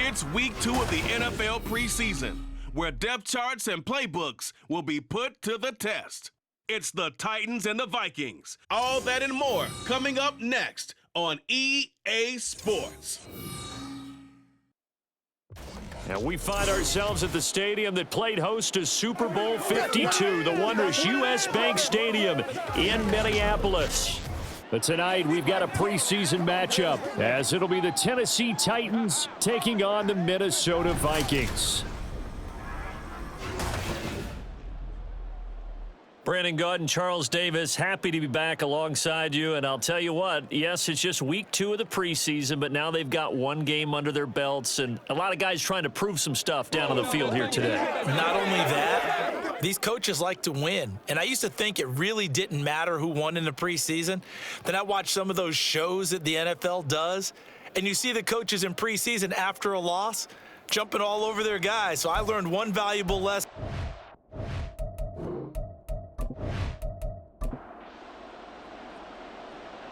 It's week 2 of the NFL preseason, where depth charts and playbooks will be put to the test. It's the Titans and the Vikings. All that and more coming up next on EA Sports. And we find ourselves at the stadium that played host to Super Bowl 52, the wondrous U.S. Bank Stadium in Minneapolis. But tonight, we've got a preseason matchup, as it'll be the Tennessee Titans taking on the Minnesota Vikings. Brandon Gaud and Charles Davis, happy to be back alongside you. And I'll tell you what, yes, it's just week 2 of the preseason, but now they've got one game under their belts, and a lot of guys trying to prove some stuff down on the field here today. Not only that, these coaches like to win. And I used to think it really didn't matter who won in the preseason. Then I watched some of those shows that the NFL does, and you see the coaches in preseason after a loss jumping all over their guys. So I learned one valuable lesson.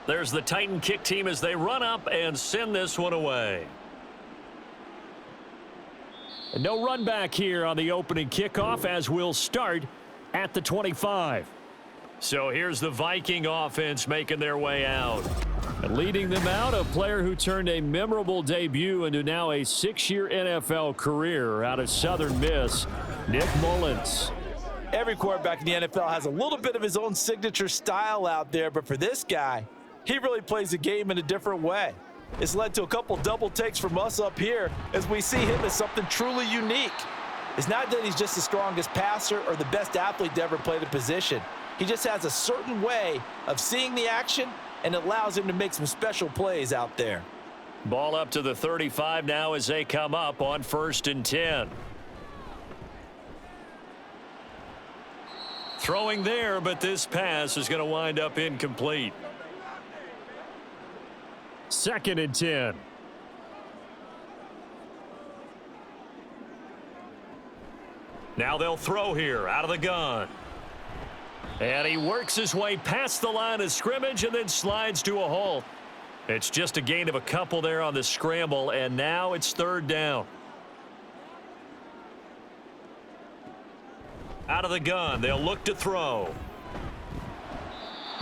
There's the Titan kick team as they run up and send this one away. And no run back here on the opening kickoff, as we'll start at the 25. So here's the Viking offense making their way out. And leading them out, a player who turned a memorable debut into now a 6-year NFL career out of Southern Miss, Nick Mullins. Every quarterback in the NFL has a little bit of his own signature style out there, but for this guy, he really plays the game in a different way. It's led to a couple double takes from us up here as we see him as something truly unique. It's not that he's just the strongest passer or the best athlete to ever play the position. He just has a certain way of seeing the action, and it allows him to make some special plays out there. Ball up to the 35 now as they come up on 1st and 10. Throwing there, but this pass is going to wind up incomplete. 2nd and 10. Now they'll throw here out of the gun. And he works his way past the line of scrimmage and then slides to a halt. It's just a gain of a couple there on the scramble, and now it's 3rd down. Out of the gun, they'll look to throw.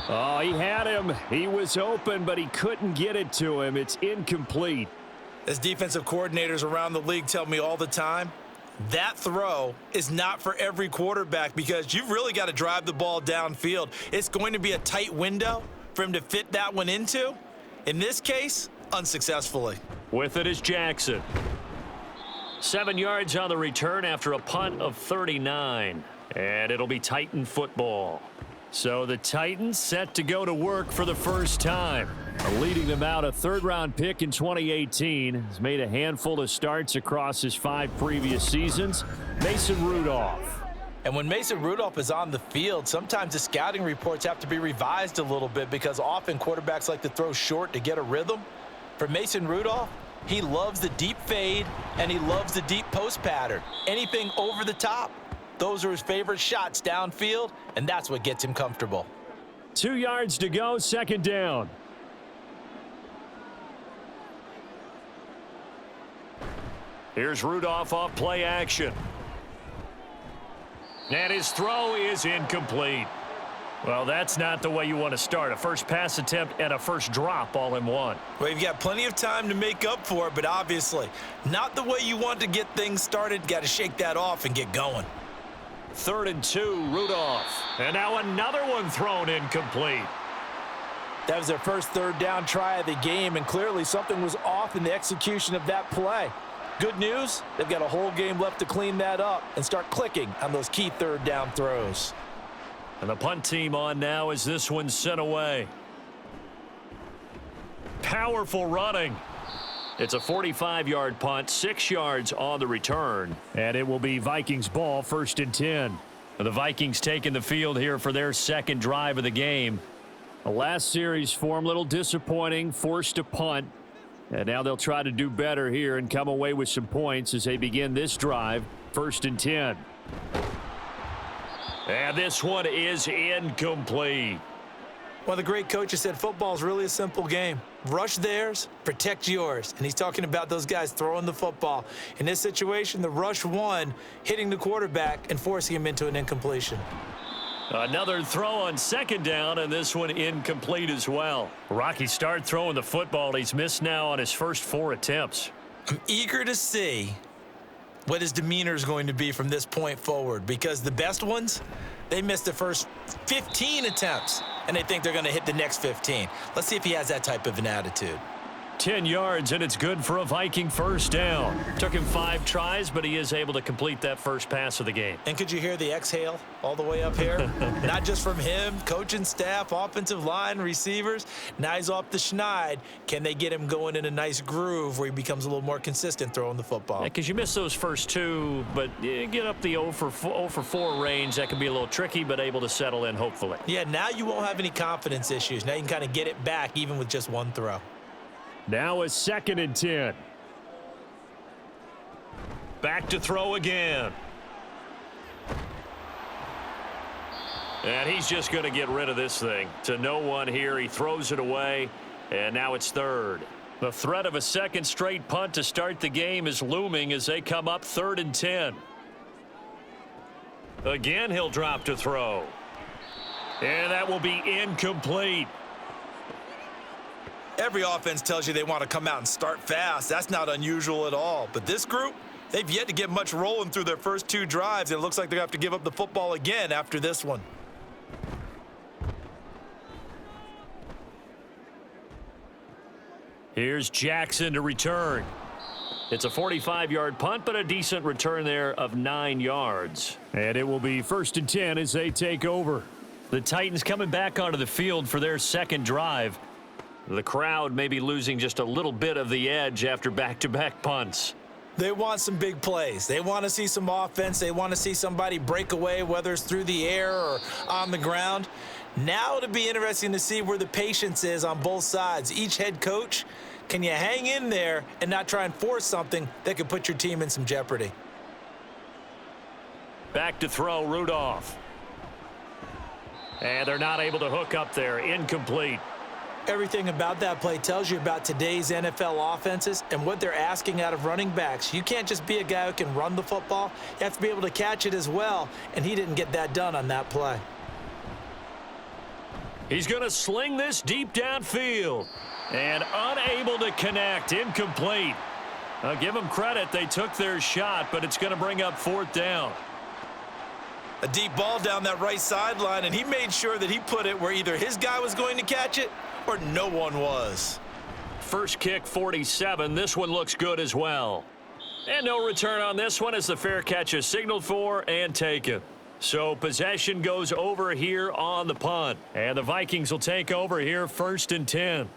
Oh, he had him. He was open, but he couldn't get it to him. It's incomplete. As defensive coordinators around the league tell me all the time, that throw is not for every quarterback because you've really got to drive the ball downfield. It's going to be a tight window for him to fit that one into. In this case, unsuccessfully. With it is Jackson. 7 yards on the return after a punt of 39. And it'll be Titan football. So the Titans set to go to work for the first time. Leading them out, a 3rd-round pick in 2018. Has made a handful of starts across his 5 previous seasons. Mason Rudolph. And when Mason Rudolph is on the field, sometimes the scouting reports have to be revised a little bit because often quarterbacks like to throw short to get a rhythm. For Mason Rudolph, he loves the deep fade and he loves the deep post pattern. Anything over the top. Those are his favorite shots downfield, and that's what gets him comfortable. 2 yards to go, 2nd down. Here's Rudolph off play action. And his throw is incomplete. Well, that's not the way you want to start. A first pass attempt and a first drop all in one. Well, you've got plenty of time to make up for it, but obviously not the way you want to get things started. Got to shake that off and get going. 3rd and 2, Rudolph. And now another one thrown incomplete. That was their first 3rd down try of the game, and clearly something was off in the execution of that play. Good news, they've got a whole game left to clean that up and start clicking on those key 3rd down throws. And the punt team on now as this one's sent away. Powerful running. It's a 45-yard punt, 6 yards on the return. And it will be Vikings ball, 1st and 10. The Vikings taking the field here for their 2nd drive of the game. The last series form, a little disappointing, forced a punt. And now they'll try to do better here and come away with some points as they begin this drive, 1st and 10. And this one is incomplete. One of the great coaches said football is really a simple game. Rush theirs, protect yours. And he's talking about those guys throwing the football. In this situation, the rush won, hitting the quarterback and forcing him into an incompletion. Another throw on second down, and this one incomplete as well. Rocky start throwing the football. He's missed now on his first 4 attempts. I'm eager to see what his demeanor is going to be from this point forward, because the best ones, they missed the first 15 attempts, and they think they're going to hit the next 15. Let's see if he has that type of an attitude. 10 yards, and it's good for a Viking first down. Took him 5 tries, but he is able to complete that first pass of the game. And could you hear the exhale all the way up here? Not just from him, coaching staff, offensive line, receivers. Now he's off the schneid. Can they get him going in a nice groove where he becomes a little more consistent throwing the football? Because you miss those first 2, but you get up the 0 for 4 range. That can be a little tricky, but able to settle in, hopefully. Yeah, now you won't have any confidence issues. Now you can kind of get it back even with just one throw. Now a 2nd and 10. Back to throw again. And he's just going to get rid of this thing. To no one here. He throws it away, and now it's 3rd. The threat of a second straight punt to start the game is looming as they come up 3rd and 10. Again, he'll drop to throw. And that will be incomplete. Every offense tells you they want to come out and start fast. That's not unusual at all. But this group, they've yet to get much rolling through their first 2 drives. And it looks like they're going to have to give up the football again after this one. Here's Jackson to return. It's a 45-yard punt, but a decent return there of 9 yards. And it will be 1st and 10 as they take over. The Titans coming back onto the field for their second drive. The crowd may be losing just a little bit of the edge after back-to-back punts. They want some big plays. They want to see some offense. They want to see somebody break away, whether it's through the air or on the ground. Now it'll be interesting to see where the patience is on both sides. Each head coach, can you hang in there and not try and force something that could put your team in some jeopardy? Back to throw, Rudolph. And they're not able to hook up there. Incomplete. Everything about that play tells you about today's NFL offenses and what they're asking out of running backs. You can't just be a guy who can run the football. You have to be able to catch it as well, and he didn't get that done on that play. He's going to sling this deep downfield and unable to connect. Incomplete. I'll give them credit. They took their shot, but it's going to bring up 4th down. A deep ball down that right sideline, and he made sure that he put it where either his guy was going to catch it or no one was. First kick, 47. This one looks good as well. And no return on this one as the fair catch is signaled for and taken. So possession goes over here on the punt. And the Vikings will take over here 1st and 10.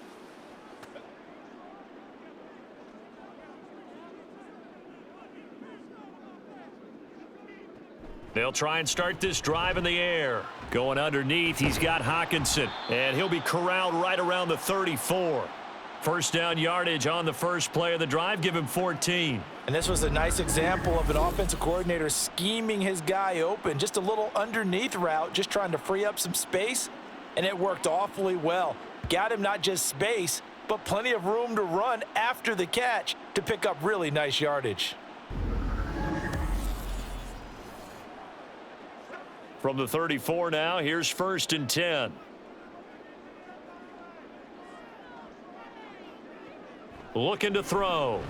They'll try and start this drive in the air. Going underneath, he's got Hawkinson, and he'll be corralled right around the 34. First down yardage on the first play of the drive, give him 14. And this was a nice example of an offensive coordinator scheming his guy open. Just a little underneath route, just trying to free up some space, and it worked awfully well. Got him not just space, but plenty of room to run after the catch to pick up really nice yardage. From the 34 now, here's 1st and 10. Looking to throw.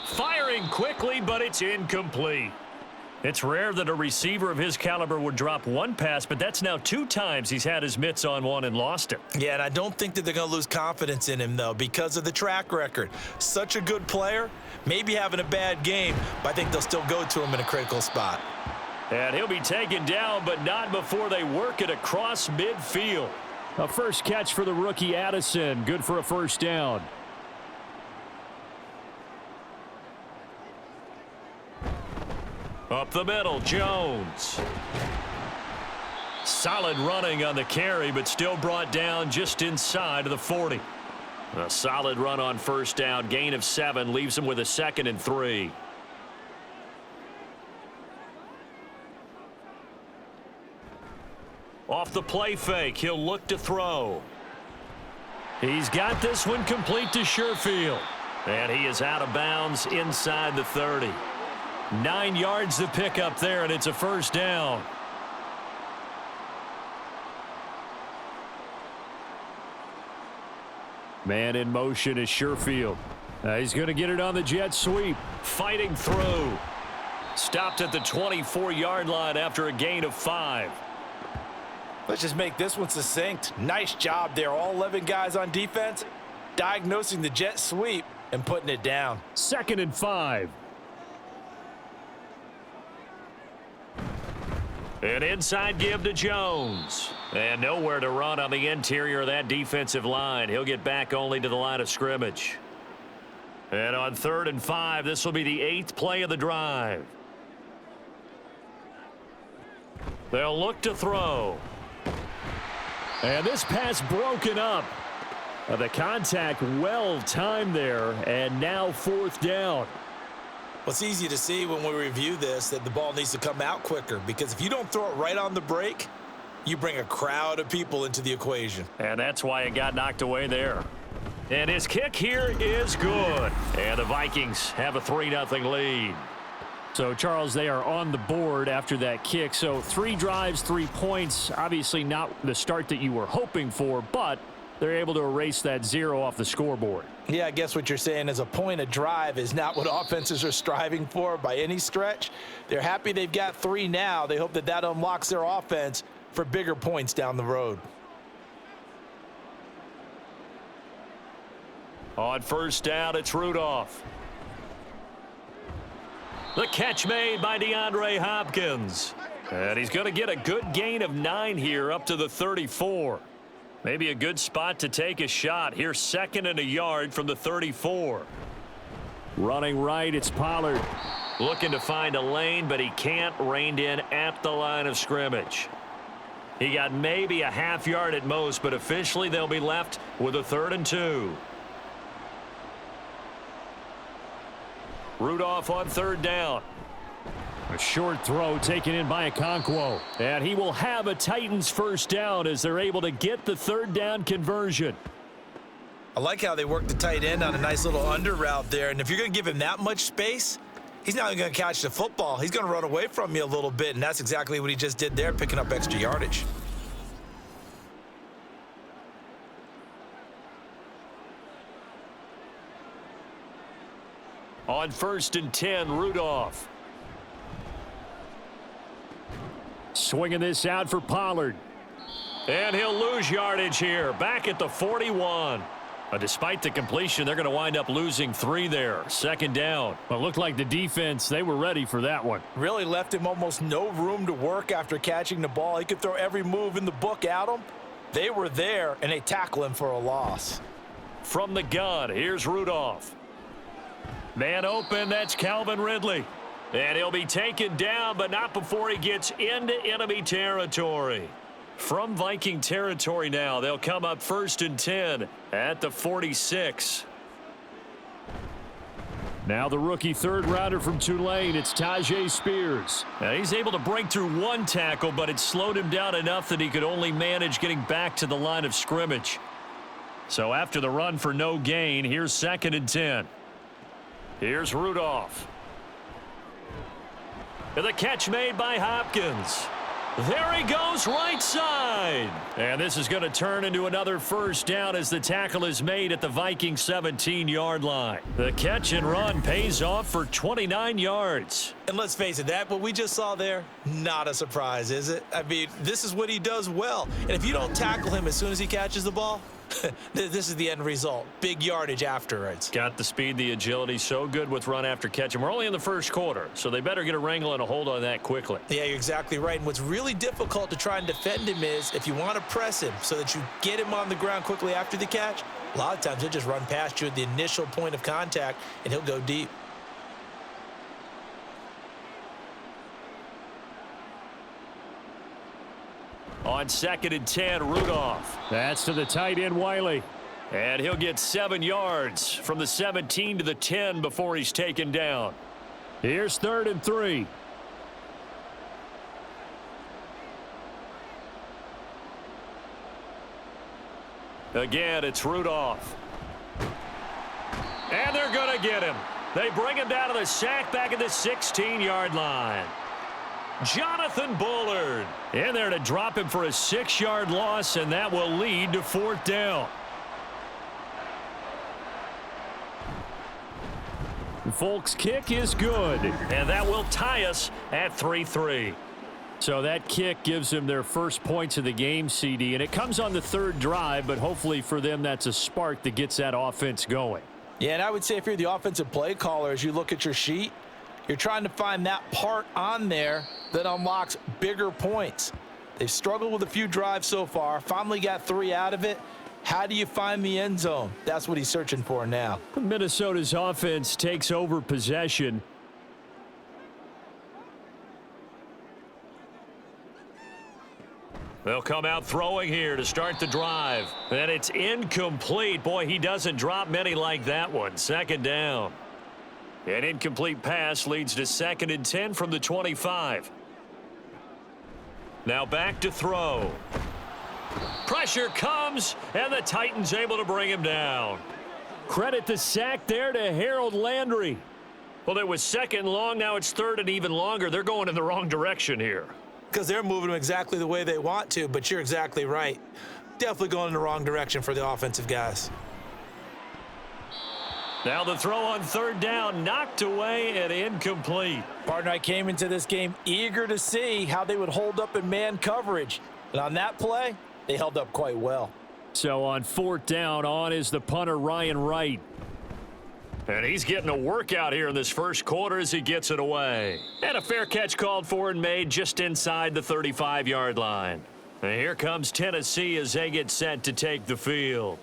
Firing quickly, but it's incomplete. It's rare that a receiver of his caliber would drop one pass, but that's now 2 times he's had his mitts on one and lost it. Yeah, and I don't think that they're going to lose confidence in him, though, because of the track record. Such a good player, maybe having a bad game, but I think they'll still go to him in a critical spot. And he'll be taken down, but not before they work it across midfield. A first catch for the rookie Addison. Good for a first down. Up the middle, Jones. Solid running on the carry, but still brought down just inside of the 40. A solid run on first down. Gain of 7 leaves him with a 2nd and 3. Off the play fake, he'll look to throw. He's got this one complete to Sherfield. And he is out of bounds inside the 30. 9 yards to pick up there, and it's a first down. Man in motion is Sherfield. He's going to get it on the jet sweep. Fighting through. Stopped at the 24-yard line after a gain of 5. Let's just make this one succinct. Nice job there. All 11 guys on defense diagnosing the jet sweep and putting it down. 2nd and 5. An inside give to Jones. And nowhere to run on the interior of that defensive line. He'll get back only to the line of scrimmage. And on 3rd and 5, this will be the 8th play of the drive. They'll look to throw. And this pass broken up. The contact well timed there, and now 4th down. Well, it's easy to see when we review this that the ball needs to come out quicker, because if you don't throw it right on the break, you bring a crowd of people into the equation. And that's why it got knocked away there. And his kick here is good. And the Vikings have a 3-0 lead. So, Charles, they are on the board after that kick. So 3 drives, 3 points. Obviously not the start that you were hoping for, but they're able to erase that 0 off the scoreboard. Yeah, I guess what you're saying is a point a drive is not what offenses are striving for by any stretch. They're happy they've got 3 now. They hope that that unlocks their offense for bigger points down the road. On 1st down, it's Rudolph. The catch made by DeAndre Hopkins. And he's going to get a good gain of 9 here up to the 34. Maybe a good spot to take a shot. Here's 2nd and a yard from the 34. Running right, it's Pollard. Looking to find a lane, but he can't. Reined in at the line of scrimmage. He got maybe a half yard at most, but officially they'll be left with a 3rd and 2. Rudolph on 3rd down. A short throw taken in by Okonkwo. And he will have a Titans first down as they're able to get the 3rd down conversion. I like how they work the tight end on a nice little under route there. And if you're going to give him that much space, he's not going to catch the football. He's going to run away from you a little bit, and that's exactly what he just did there, picking up extra yardage. On 1st and 10, Rudolph. Swinging this out for Pollard. And he'll lose yardage here. Back at the 41. Despite the completion, they're going to wind up losing 3 there. 2nd down. Well, it looked like the defense, they were ready for that one. Really left him almost no room to work after catching the ball. He could throw every move in the book at him. They were there, and they tackle him for a loss. From the gun, here's Rudolph. Man open, that's Calvin Ridley. And he'll be taken down, but not before he gets into enemy territory. From Viking territory now, they'll come up 1st and 10 at the 46. Now the rookie 3rd rounder from Tulane, it's Tajay Spears. Now he's able to break through 1 tackle, but it slowed him down enough that he could only manage getting back to the line of scrimmage. So after the run for no gain, here's 2nd and 10. Here's Rudolph. And the catch made by Hopkins. There he goes, right side. And this is going to turn into another first down as the tackle is made at the Vikings 17-yard line. The catch and run pays off for 29 yards. And let's face it, that what we just saw there, not a surprise, is it? I mean, this is what he does well. And if you don't tackle him as soon as he catches the ball, this is the end result. Big yardage afterwards. Got the speed, the agility, so good with run after catch. And we're only in the 1st quarter, so they better get a wrangle and a hold on that quickly. Yeah, you're exactly right. And what's really difficult to try and defend him is if you want to press him so that you get him on the ground quickly after the catch, a lot of times he'll just run past you at the initial point of contact, and he'll go deep. On 2nd and 10, Rudolph. That's to the tight end, Wiley. And he'll get 7 yards from the 17 to the 10 before he's taken down. Here's 3rd and 3. Again, it's Rudolph. And they're going to get him. They bring him down to the sack back at the 16-yard line. Jonathan Bullard in there to drop him for a 6-yard loss, and that will lead to 4th down. Folk's kick is good, and that will tie us at 3-3. So that kick gives them their first points of the game, CD, and it comes on the 3rd drive, but hopefully for them that's a spark that gets that offense going. Yeah, and I would say if you're the offensive play caller, as you look at your sheet, you're trying to find that part on there that unlocks bigger points. They've struggled with a few drives so far, finally got 3 out of it. How do you find the end zone? That's what he's searching for now. Minnesota's offense takes over possession. They'll come out throwing here to start the drive. And it's incomplete. Boy, he doesn't drop many like that one. 2nd down. An incomplete pass leads to 2nd and 10 from the 25. Now back to throw. Pressure comes, and the Titans able to bring him down. Credit the sack there to Harold Landry. Well, it was 2nd and long. Now it's 3rd and even longer. They're going in the wrong direction here. Because they're moving them exactly the way they want to, but you're exactly right. Definitely going in the wrong direction for the offensive guys. Now the throw on 3rd down, knocked away and incomplete. Partner, I came into this game eager to see how they would hold up in man coverage. And on that play, they held up quite well. So on 4th down, on is the punter, Ryan Wright. And he's getting a workout here in this first quarter as he gets it away. And a fair catch called for and made just inside the 35-yard line. And here comes Tennessee as they get set to take the field.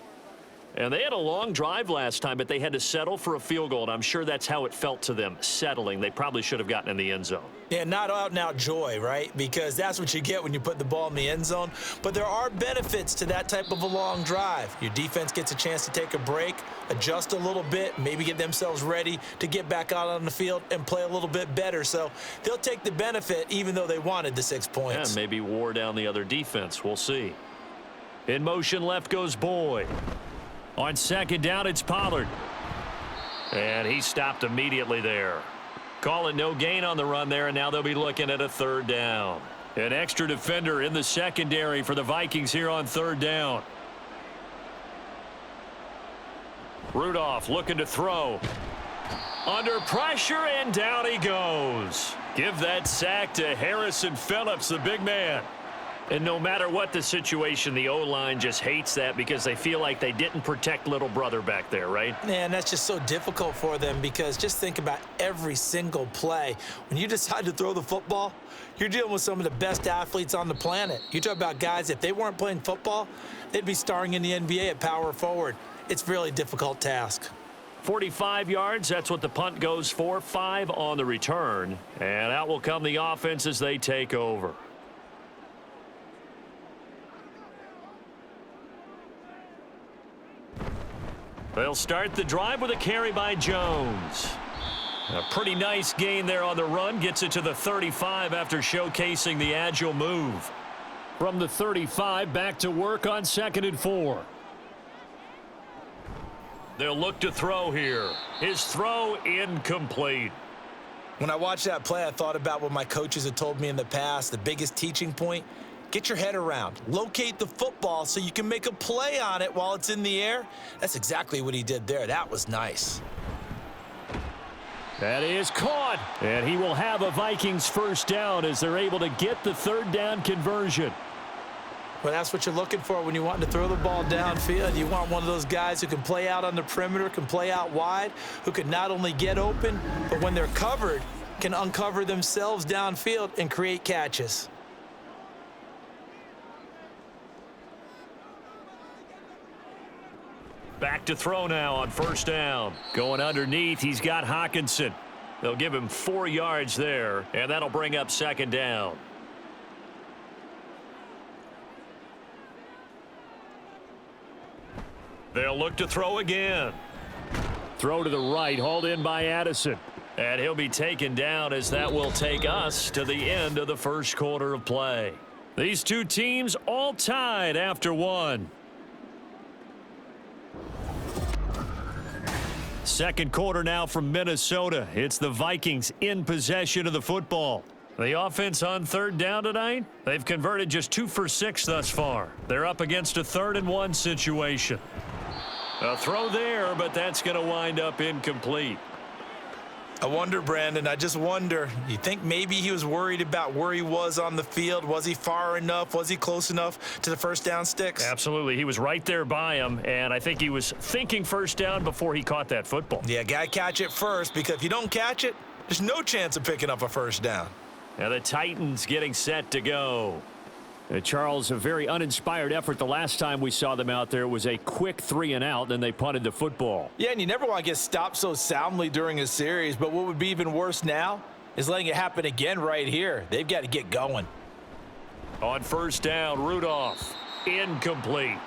And they had a long drive last time, but they had to settle for a field goal, and I'm sure that's how it felt to them, settling. They probably should have gotten in the end zone. Yeah, not out-and-out joy, right? Because that's what you get when you put the ball in the end zone. But there are benefits to that type of a long drive. Your defense gets a chance to take a break, adjust a little bit, maybe get themselves ready to get back out on the field and play a little bit better. So they'll take the benefit even though they wanted the 6 points. And maybe wore down the other defense. We'll see. In motion, left goes Boyd. On 2nd down, it's Pollard. And he stopped immediately there. Calling no gain on the run there, and now they'll be looking at a 3rd down. An extra defender in the secondary for the Vikings here on 3rd down. Rudolph looking to throw. Under pressure, and down he goes. Give that sack to Harrison Phillips, the big man. And no matter what the situation, the O-line just hates that because they feel like they didn't protect little brother back there, right? Man, that's just so difficult for them because just think about every single play. When you decide to throw the football, you're dealing with some of the best athletes on the planet. You talk about guys, if they weren't playing football, they'd be starring in the NBA at power forward. It's a really difficult task. 45 yards, that's what the punt goes for. 5 on the return. And out will come the offense as they take over. They'll start the drive with a carry by Jones. A pretty nice gain there on the run. Gets it to the 35 after showcasing the agile move. From the 35, back to work on 2nd and 4. They'll look to throw here. His throw incomplete. When I watched that play, I thought about what my coaches had told me in the past. The biggest teaching point, get your head around. Locate the football so you can make a play on it while it's in the air. That's exactly what he did there. That was nice. That is caught. And he will have a Vikings 1st down as they're able to get the 3rd down conversion. Well, that's what you're looking for when you want to throw the ball downfield. You want one of those guys who can play out on the perimeter, can play out wide, who can not only get open, but when they're covered, can uncover themselves downfield and create catches. Back to throw now on 1st down. Going underneath, he's got Hawkinson. They'll give him 4 yards there, and that'll bring up 2nd down. They'll look to throw again. Throw to the right, hauled in by Addison. And he'll be taken down as that will take us to the end of the first quarter of play. These two teams all tied after one. Second quarter now from Minnesota. It's the Vikings in possession of the football. The offense on third down tonight, they've converted just 2 for 6 thus far. They're up against a 3rd and 1 situation. A throw there, but that's going to wind up incomplete. I wonder, Brandon, I just wonder, you think maybe he was worried about where he was on the field? Was he far enough? Was he close enough to the first down sticks? Absolutely. He was right there by him, and I think he was thinking first down before he caught that football. Yeah, got to catch it first, because if you don't catch it, there's no chance of picking up a first down. Now the Titans getting set to go. Charles, a very uninspired effort. The last time we saw them out there was a quick 3 and out, then they punted the football. Yeah, and you never want to get stopped so soundly during a series, but what would be even worse now is letting it happen again right here. They've got to get going. On first down, Rudolph, incomplete.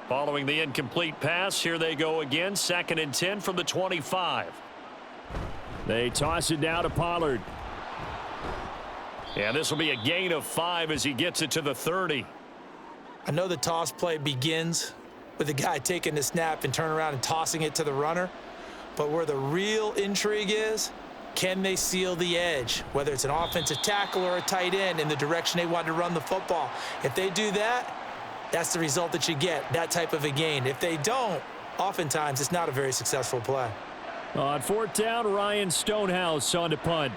Following the incomplete pass, here they go again, 2nd and 10 from the 25. They toss it down to Pollard. And this will be a gain of 5 as he gets it to the 30. I know the toss play begins with the guy taking the snap and turning around and tossing it to the runner. But where the real intrigue is, can they seal the edge? Whether it's an offensive tackle or a tight end in the direction they want to run the football. If they do that, that's the result that you get, that type of a gain. If they don't, oftentimes it's not a very successful play. On 4th down, Ryan Stonehouse on to punt.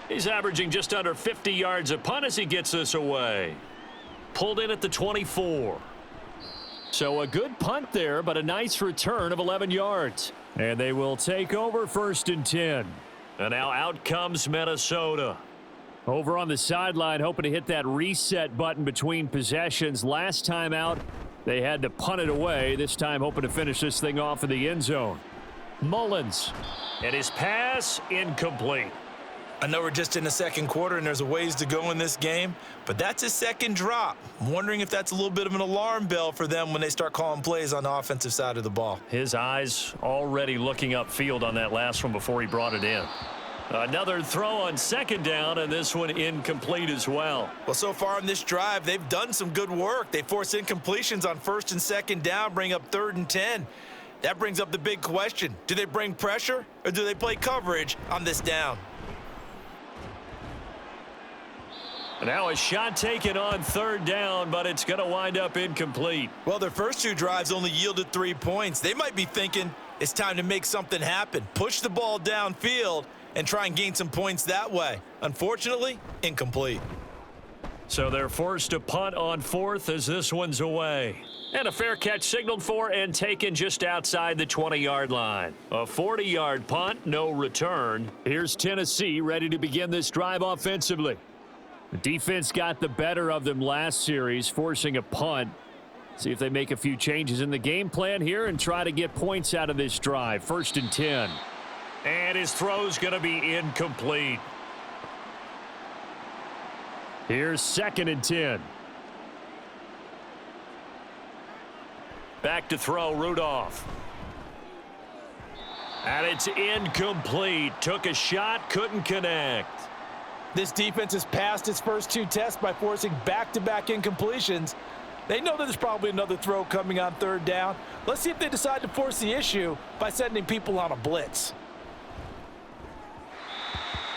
He's averaging just under 50 yards a punt as he gets this away. Pulled in at the 24. So a good punt there, but a nice return of 11 yards. And they will take over 1st and 10. And now out comes Minnesota. Over on the sideline, hoping to hit that reset button between possessions. Last time out, they had to punt it away. This time hoping to finish this thing off in the end zone. Mullins. And his pass incomplete. I know we're just in the second quarter and there's a ways to go in this game, but that's his second drop. I'm wondering if that's a little bit of an alarm bell for them when they start calling plays on the offensive side of the ball. His eyes already looking upfield on that last one before he brought it in. Another throw on 2nd down, and this one incomplete as well. Well, so far in this drive, they've done some good work. They force incompletions on 1st and 2nd down, bring up 3rd and 10. That brings up the big question. Do they bring pressure or do they play coverage on this down? Now a shot taken on 3rd down, but it's going to wind up incomplete. Well, their first 2 drives only yielded 3 points. They might be thinking it's time to make something happen. Push the ball downfield and try and gain some points that way. Unfortunately, incomplete. So they're forced to punt on 4th as this one's away. And a fair catch signaled for and taken just outside the 20-yard line. A 40-yard punt, no return. Here's Tennessee ready to begin this drive offensively. The defense got the better of them last series, forcing a punt. See if they make a few changes in the game plan here and try to get points out of this drive. 1st and 10. And his throw's going to be incomplete. Here's 2nd and 10. Back to throw, Rudolph. And it's incomplete. Took a shot, couldn't connect. This defense has passed its first 2 tests by forcing back-to-back incompletions. They know that there's probably another throw coming on 3rd down. Let's see if they decide to force the issue by sending people on a blitz.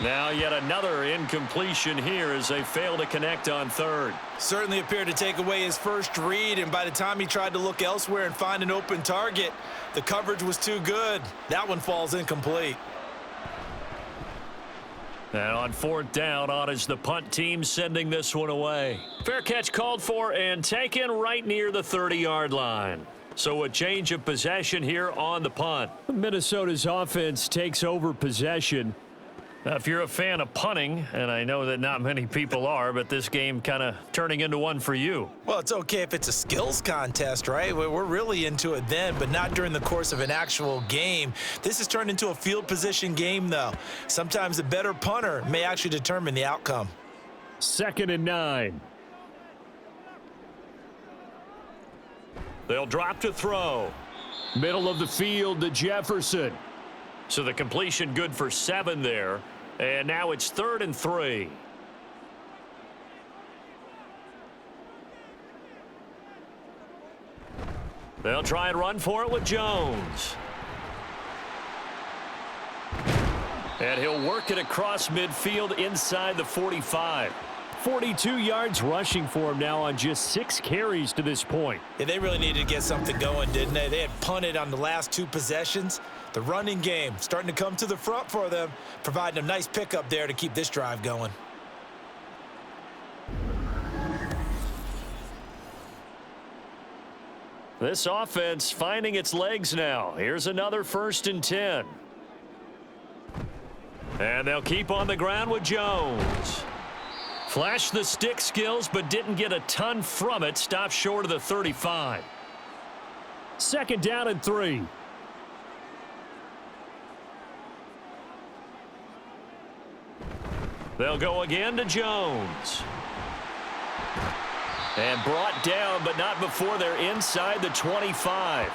Now yet another incompletion here as they fail to connect on 3rd. Certainly appeared to take away his first read, and by the time he tried to look elsewhere and find an open target, the coverage was too good. That one falls incomplete. And on 4th down, on is the punt team sending this one away. Fair catch called for and taken right near the 30-yard line. So a change of possession here on the punt. Minnesota's offense takes over possession. Now, if you're a fan of punting, and I know that not many people are, but this game kind of turning into one for you. Well, it's okay if it's a skills contest, right? We're really into it then, but not during the course of an actual game. This has turned into a field position game, though. Sometimes the better punter may actually determine the outcome. 2nd and 9. They'll drop to throw. Middle of the field to Jefferson. So the completion good for 7 there. And now it's 3rd and 3. They'll try and run for it with Jones. And he'll work it across midfield inside the 45. 42 yards rushing for him now on just 6 carries to this point. Yeah, they really needed to get something going, didn't they? They had punted on the last 2 possessions. The running game starting to come to the front for them, providing a nice pickup there to keep this drive going. This offense finding its legs now. Here's another 1st and 10. And they'll keep on the ground with Jones. Flashed the stick skills, but didn't get a ton from it. Stopped short of the 35. 2nd down and 3. They'll go again to Jones. And brought down, but not before they're inside the 25.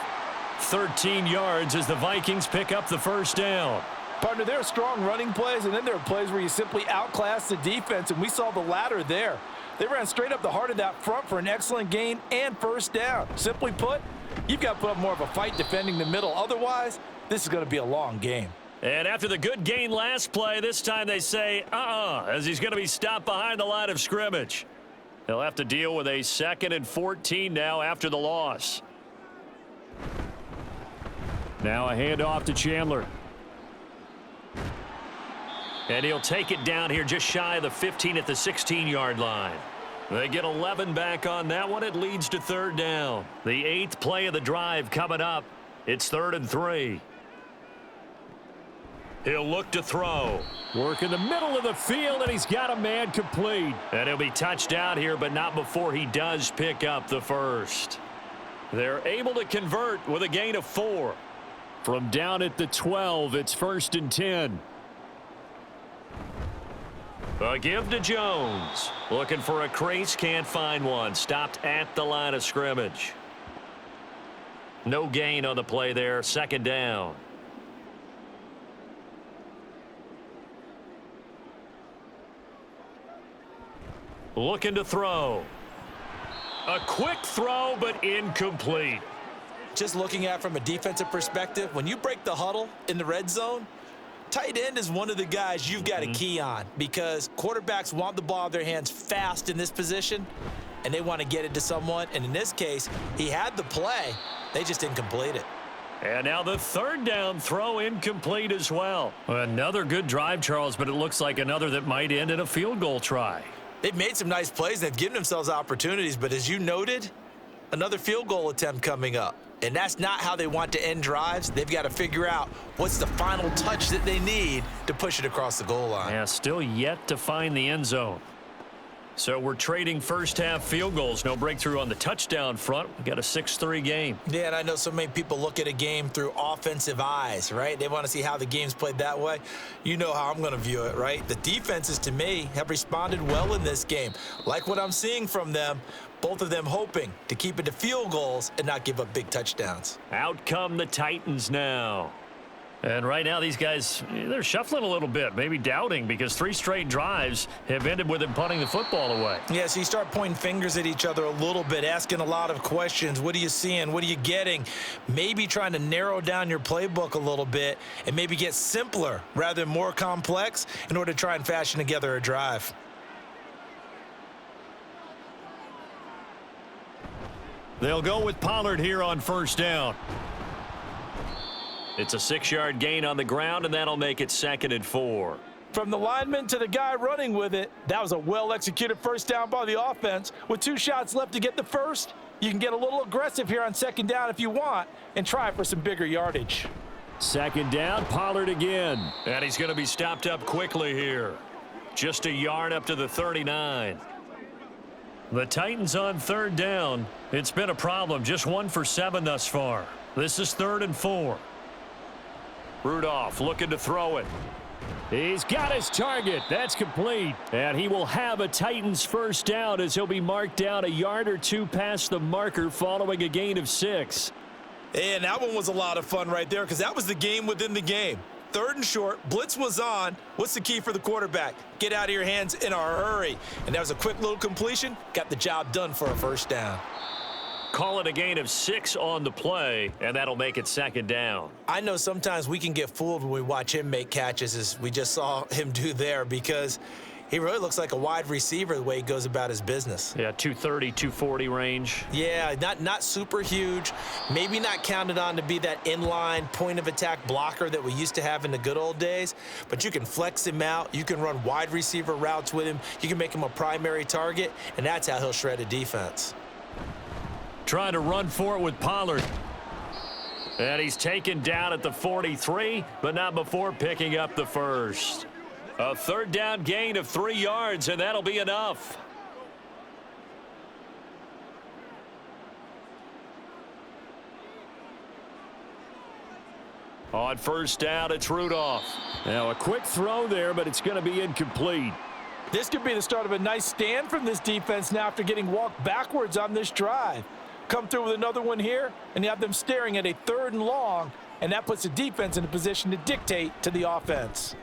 13 yards as the Vikings pick up the 1st down. Partner, there are strong running plays, and then there are plays where you simply outclass the defense, and we saw the latter there. They ran straight up the heart of that front for an excellent gain and 1st down. Simply put, you've got to put up more of a fight defending the middle. Otherwise, this is going to be a long game. And after the good gain last play, this time they say, as he's going to be stopped behind the line of scrimmage. He'll have to deal with a 2nd and 14 now after the loss. Now a handoff to Chandler. And he'll take it down here just shy of the 15 at the 16-yard line. They get 11 back on that one. It leads to 3rd down. The 8th play of the drive coming up. It's 3rd and 3. He'll look to throw. Work in the middle of the field, and he's got a man complete. And he'll be touched down here, but not before he does pick up the 1st. They're able to convert with a gain of 4. From down at the 12, it's 1st and 10. A give to Jones. Looking for a crease, can't find one. Stopped at the line of scrimmage. No gain on the play there. 2nd down. Looking to throw. A quick throw, but incomplete. Just looking at it from a defensive perspective, when you break the huddle in the red zone, tight end is one of the guys you've got to key on because quarterbacks want the ball in their hands fast in this position, and they want to get it to someone. And in this case, he had the play. They just didn't complete it. And now the 3rd down throw incomplete as well. Another good drive, Charles, but it looks like another that might end in a field goal try. They've made some nice plays. They've given themselves opportunities, but as you noted, another field goal attempt coming up. And that's not how they want to end drives. They've got to figure out what's the final touch that they need to push it across the goal line. Yeah, still yet to find the end zone. So we're trading 1st half field goals. No breakthrough on the touchdown front. We got a 6-3 game. Yeah, and I know so many people look at a game through offensive eyes, right? They want to see how the game's played that way. You know how I'm going to view it, right? The defenses, to me, have responded well in this game. Like what I'm seeing from them, both of them hoping to keep it to field goals and not give up big touchdowns. Out come the Titans now. And right now, these guys, they're shuffling a little bit, maybe doubting, because 3 straight drives have ended with them punting the football away. Yeah, so you start pointing fingers at each other a little bit, asking a lot of questions. What are you seeing? What are you getting? Maybe trying to narrow down your playbook a little bit and maybe get simpler rather than more complex in order to try and fashion together a drive. They'll go with Pollard here on 1st down. It's a 6-yard gain on the ground, and that'll make it 2nd and 4. From the lineman to the guy running with it, that was a well-executed 1st down by the offense. With 2 shots left to get the 1st, you can get a little aggressive here on 2nd down if you want and try for some bigger yardage. 2nd down, Pollard again. And he's going to be stopped up quickly here. Just a yard up to the 39. The Titans on 3rd down. It's been a problem. Just 1 for 7 thus far. This is 3rd and 4. Rudolph looking to throw it. He's got his target. That's complete. And he will have a Titans 1st down as he'll be marked down a yard or 2 past the marker following a gain of 6. And that one was a lot of fun right there because that was the game within the game. 3rd and short, blitz was on. What's the key for the quarterback? Get out of your hands in a hurry. And that was a quick little completion. Got the job done for a 1st down. Call it a gain of 6 on the play, and that'll make it second down. I know sometimes we can get fooled when we watch him make catches, as we just saw him do there, because he really looks like a wide receiver the way he goes about his business. Yeah, 230, 240 range. Yeah, not super huge. Maybe not counted on to be that inline point-of-attack blocker that we used to have in the good old days, but you can flex him out. You can run wide receiver routes with him. You can make him a primary target, and that's how he'll shred a defense. Trying to run for it with Pollard. And he's taken down at the 43, but not before picking up the first. A third down gain of 3 yards, and that'll be enough. On first down, it's Rudolph. Now a quick throw there, but it's going to be incomplete. This could be the start of a nice stand from this defense now after getting walked backwards on this drive. Come through with another one here, and you have them staring at a 3rd and long, and that puts the defense in a position to dictate to the offense.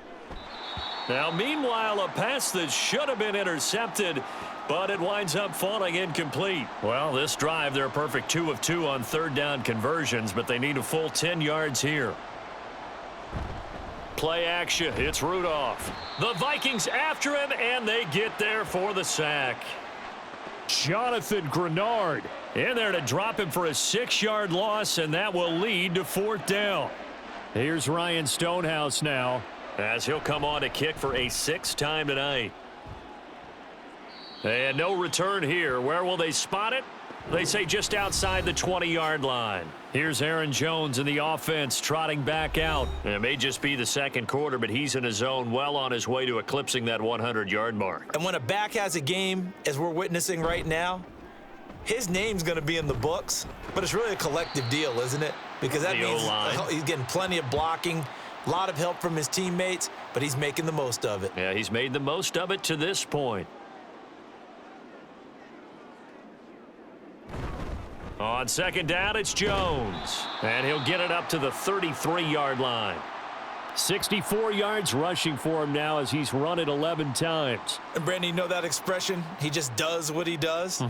Now, meanwhile, a pass that should have been intercepted, but it winds up falling incomplete. Well, this drive, they're a perfect 2 of 2 on third down conversions, but they need a full 10 yards here. Play action. It's Rudolph. The Vikings after him, and they get there for the sack. Jonathan Grenard in there to drop him for a 6-yard loss, and that will lead to 4th down. Here's Ryan Stonehouse now, as he'll come on to kick for a 6th time tonight. And no return here. Where will they spot it? They say just outside the 20-yard line. Here's Aaron Jones in the offense trotting back out. It may just be the second quarter, but he's in his zone, well on his way to eclipsing that 100-yard mark. And when a back has a game, as we're witnessing right now, his name's going to be in the books, but it's really a collective deal, isn't it? Because that means he's getting plenty of blocking, a lot of help from his teammates, but he's making the most of it. Yeah, he's made the most of it to this point. On second down, it's Jones. And he'll get it up to the 33-yard line. 64 yards rushing for him now as he's run it 11 times. And Brandon, you know that expression? He just does what he does?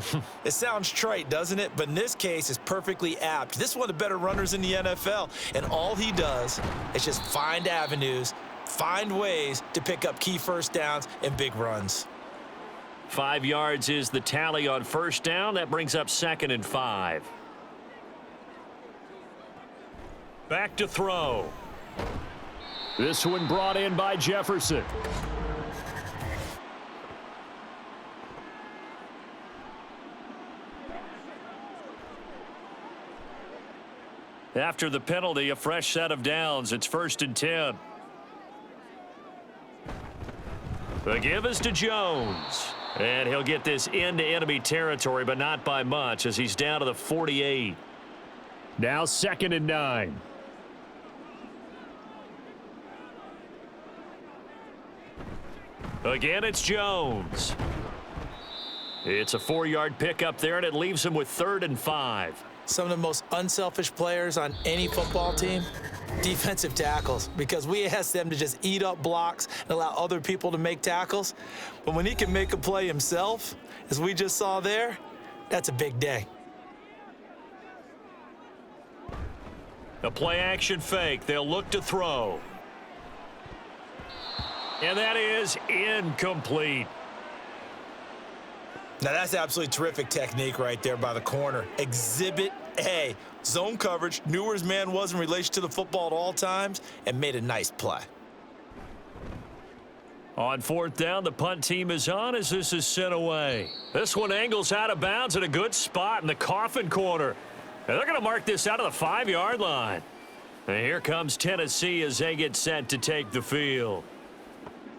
It sounds trite, doesn't it? But in this case, it's perfectly apt. This is one of the better runners in the NFL. And all he does is just find avenues, find ways to pick up key first downs and big runs. 5 yards is the tally on first down. That brings up 2nd and 5. Back to throw. This one brought in by Jefferson. After the penalty, a fresh set of downs. It's 1st and 10. The give is to Jones. And he'll get this into enemy territory, but not by much, as he's down to the 48. Now 2nd and 9. Again, it's Jones. It's a 4-yard pickup there, and it leaves him with 3rd and 5. Some of the most unselfish players on any football team, defensive tackles, because we ask them to just eat up blocks and allow other people to make tackles. But when he can make a play himself, as we just saw there, that's a big day. A play-action fake. They'll look to throw. And that is incomplete. Now, that's absolutely terrific technique right there by the corner. Exhibit A. Zone coverage, knew where his man was in relation to the football at all times, and made a nice play. On 4th down, the punt team is on as this is sent away. This one angles out of bounds at a good spot in the coffin corner. And they're going to mark this out of the 5-yard line. And here comes Tennessee as they get set to take the field.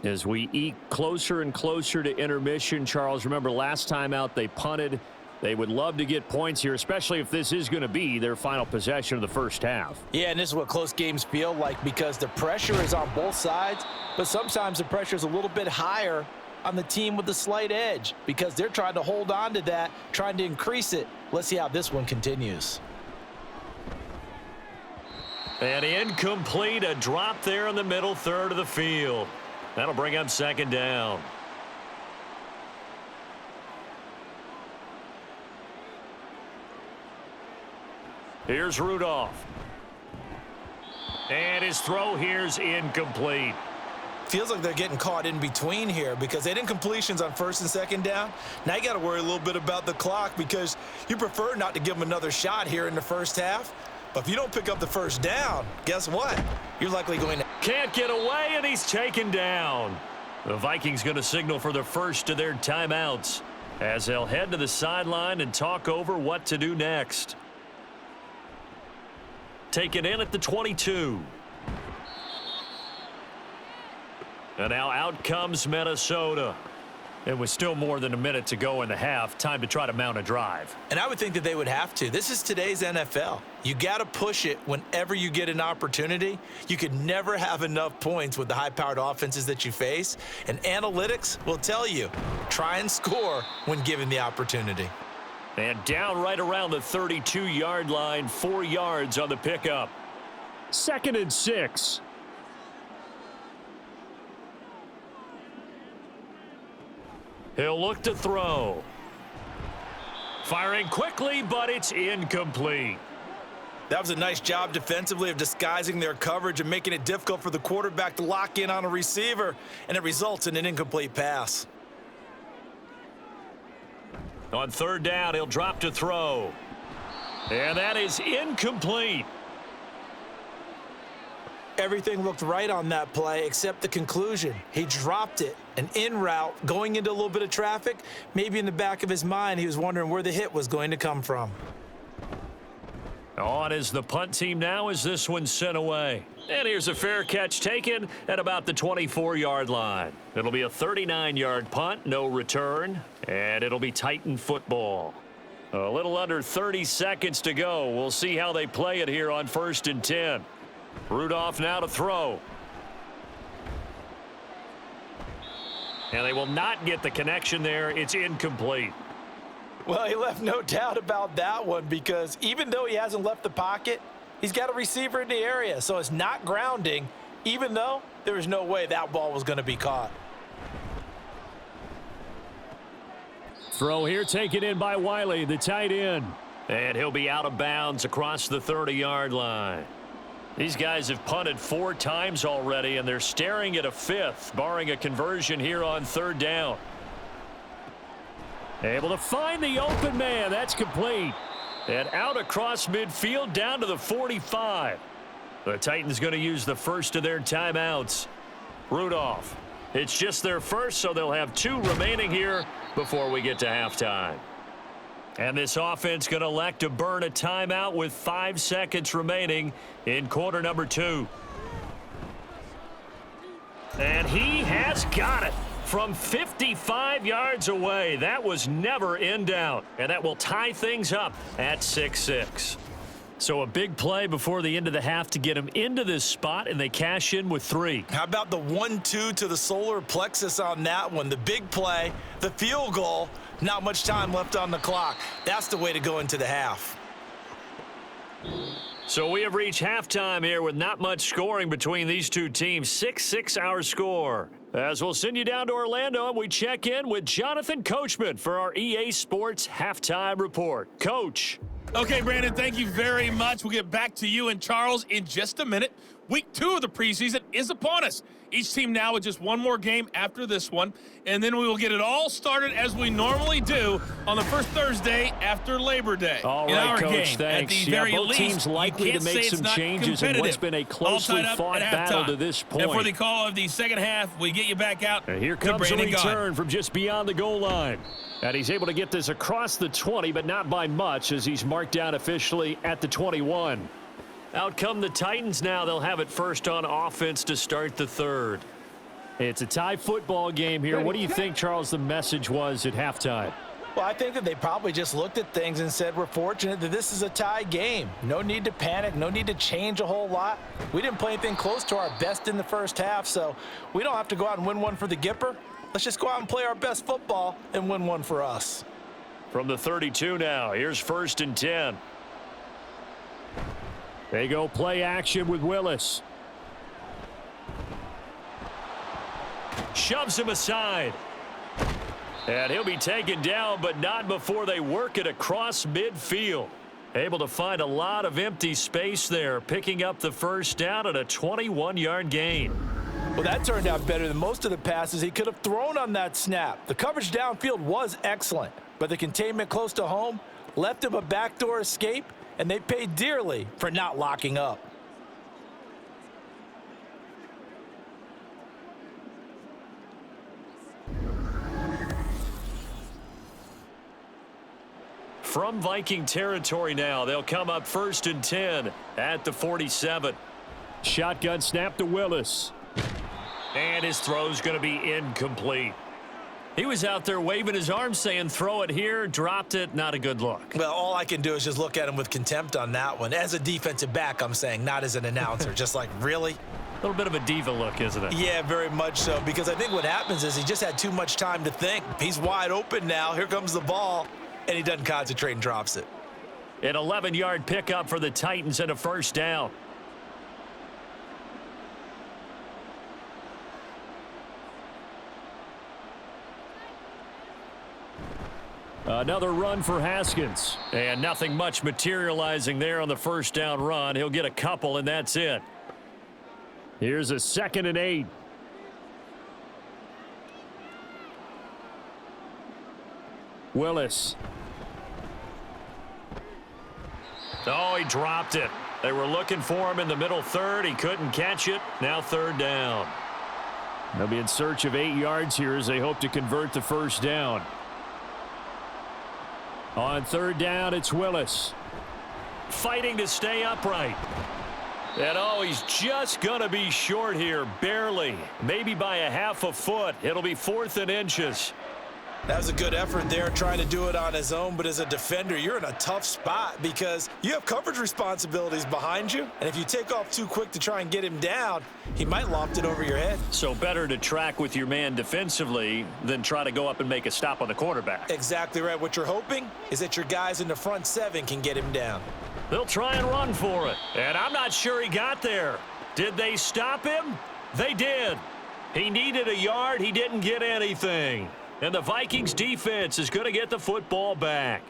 As we eke closer and closer to intermission, Charles, remember last time out they punted. They would love to get points here, especially if this is going to be their final possession of the first half. Yeah, and this is what close games feel like because the pressure is on both sides, but sometimes the pressure is a little bit higher on the team with the slight edge because they're trying to hold on to that, trying to increase it. Let's see how this one continues. And incomplete, a drop there in the middle third of the field. That'll bring up 2nd down. Here's Rudolph. And his throw here's incomplete. Feels like they're getting caught in between here because they didn't completions on first and second down. Now you got to worry a little bit about the clock because you prefer not to give them another shot here in the first half. But if you don't pick up the first down, guess what? You're likely going to... Can't get away, and he's taken down. The Vikings going to signal for the first of their timeouts as they'll head to the sideline and talk over what to do next. Taken in at the 22. And now out comes Minnesota. And with still more than a minute to go in the half, time to try to mount a drive. And I would think that they would have to. This is today's NFL. You got to push it whenever you get an opportunity. You could never have enough points with the high-powered offenses that you face. And analytics will tell you, try and score when given the opportunity. And down right around the 32-yard line, 4 yards on the pickup. 2nd and 6. He'll look to throw. Firing quickly, but it's incomplete. That was a nice job defensively of disguising their coverage and making it difficult for the quarterback to lock in on a receiver, and it results in an incomplete pass. On 3rd down, he'll drop to throw. And that is incomplete. Everything looked right on that play except the conclusion. He dropped it, and en route, going into a little bit of traffic, maybe in the back of his mind, he was wondering where the hit was going to come from. On is the punt team now as this one's sent away. And here's a fair catch taken at about the 24-yard line. It'll be a 39-yard punt, no return, and it'll be Titan football. A little under 30 seconds to go. We'll see how they play it here on 1st and 10. Rudolph now to throw. And they will not get the connection there. It's incomplete. Well, he left no doubt about that one because even though he hasn't left the pocket, he's got a receiver in the area. So it's not grounding, even though there was no way that ball was going to be caught. Throw here taken in by Wiley, the tight end. And he'll be out of bounds across the 30-yard line. These guys have punted 4 times already, and they're staring at a 5th, barring a conversion here on 3rd down. Able to find the open man. That's complete. And out across midfield down to the 45. The Titans going to use the first of their timeouts. Rudolph. It's just their first, so they'll have 2 remaining here before we get to halftime. And this offense going to elect to burn a timeout with 5 seconds remaining in quarter number 2. And he has got it from 55 yards away. That was never in doubt. And that will tie things up at 6-6. So a big play before the end of the half to get him into this spot, and they cash in with 3. How about the 1-2 to the solar plexus on that one? The big play, the field goal, not much time left on the clock. That's the way to go into the half. So we have reached halftime here with not much scoring between these two teams. 6-6 our score. As we'll send you down to Orlando and we check in with Jonathan Coachman for our EA Sports Halftime Report. Coach. Okay, Brandon, thank you very much. We'll get back to you and Charles in just a minute. Week 2 of the preseason is upon us. Each team now with just one more game after this one, and then we will get it all started as we normally do on the first Thursday after Labor Day. All right, Coach, thanks. Both teams likely to make some changes in what's been a closely fought battle to this point. And for the call of the second half, we get you back out. And here comes a return from just beyond the goal line. And he's able to get this across the 20, but not by much as he's marked down officially at the 21. Out come the Titans now. They'll have it first on offense to start the third. It's a tie football game here. What do you think, Charles, the message was at halftime? Well, I think that they probably just looked at things and said, we're fortunate that this is a tie game. No need to panic. No need to change a whole lot. We didn't play anything close to our best in the first half, so we don't have to go out and win one for the Gipper. Let's just go out and play our best football and win one for us. From the 32 now, here's 1st and 10. They go play action with Willis. Shoves him aside. And he'll be taken down, but not before they work it across midfield. Able to find a lot of empty space there, picking up the first down at a 21-yard gain. Well, that turned out better than most of the passes he could have thrown on that snap. The coverage downfield was excellent, but the containment close to home left him a backdoor escape, and they paid dearly for not locking up. From Viking territory now, they'll come up 1st and 10 at the 47. Shotgun snap to Willis. And his throw's going to be incomplete. He was out there waving his arms saying, throw it here, dropped it, not a good look. Well, all I can do is just look at him with contempt on that one. As a defensive back, I'm saying, not as an announcer. Just like, really? A little bit of a diva look, isn't it? Yeah, very much so, because I think what happens is he just had too much time to think. He's wide open now. Here comes the ball, and he doesn't concentrate and drops it. An 11-yard pickup for the Titans and a first down. Another run for Haskins. And nothing much materializing there on the first down run. He'll get a couple, and that's it. Here's a 2nd and 8. Willis. Oh, he dropped it. They were looking for him in the middle third. He couldn't catch it. Now 3rd down. They'll be in search of 8 yards here as they hope to convert the first down. On 3rd down, it's Willis. Fighting to stay upright. And oh, he's just going to be short here, barely. Maybe by a half a foot. It'll be 4th and inches. That was a good effort there, trying to do it on his own, but as a defender, you're in a tough spot because you have coverage responsibilities behind you, and if you take off too quick to try and get him down, he might loft it over your head. So better to track with your man defensively than try to go up and make a stop on the quarterback. Exactly right. What you're hoping is that your guys in the front 7 can get him down. They'll try and run for it, and I'm not sure he got there. Did they stop him? They did. He needed a yard. He didn't get anything. And the Vikings defense is going to get the football back.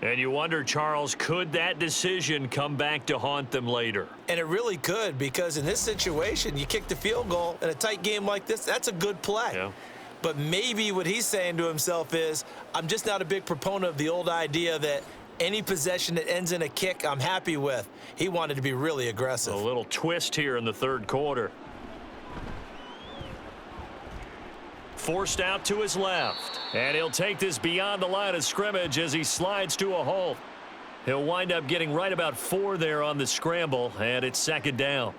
And you wonder, Charles, could that decision come back to haunt them later? And it really could, because in this situation, you kick the field goal in a tight game like this, that's a good play. Yeah. But maybe what he's saying to himself is, I'm just not a big proponent of the old idea that any possession that ends in a kick, I'm happy with. He wanted to be really aggressive. A little twist here in the 3rd quarter. Forced out to his left. And he'll take this beyond the line of scrimmage as he slides to a halt. He'll wind up getting right about 4 there on the scramble, and it's 2nd down.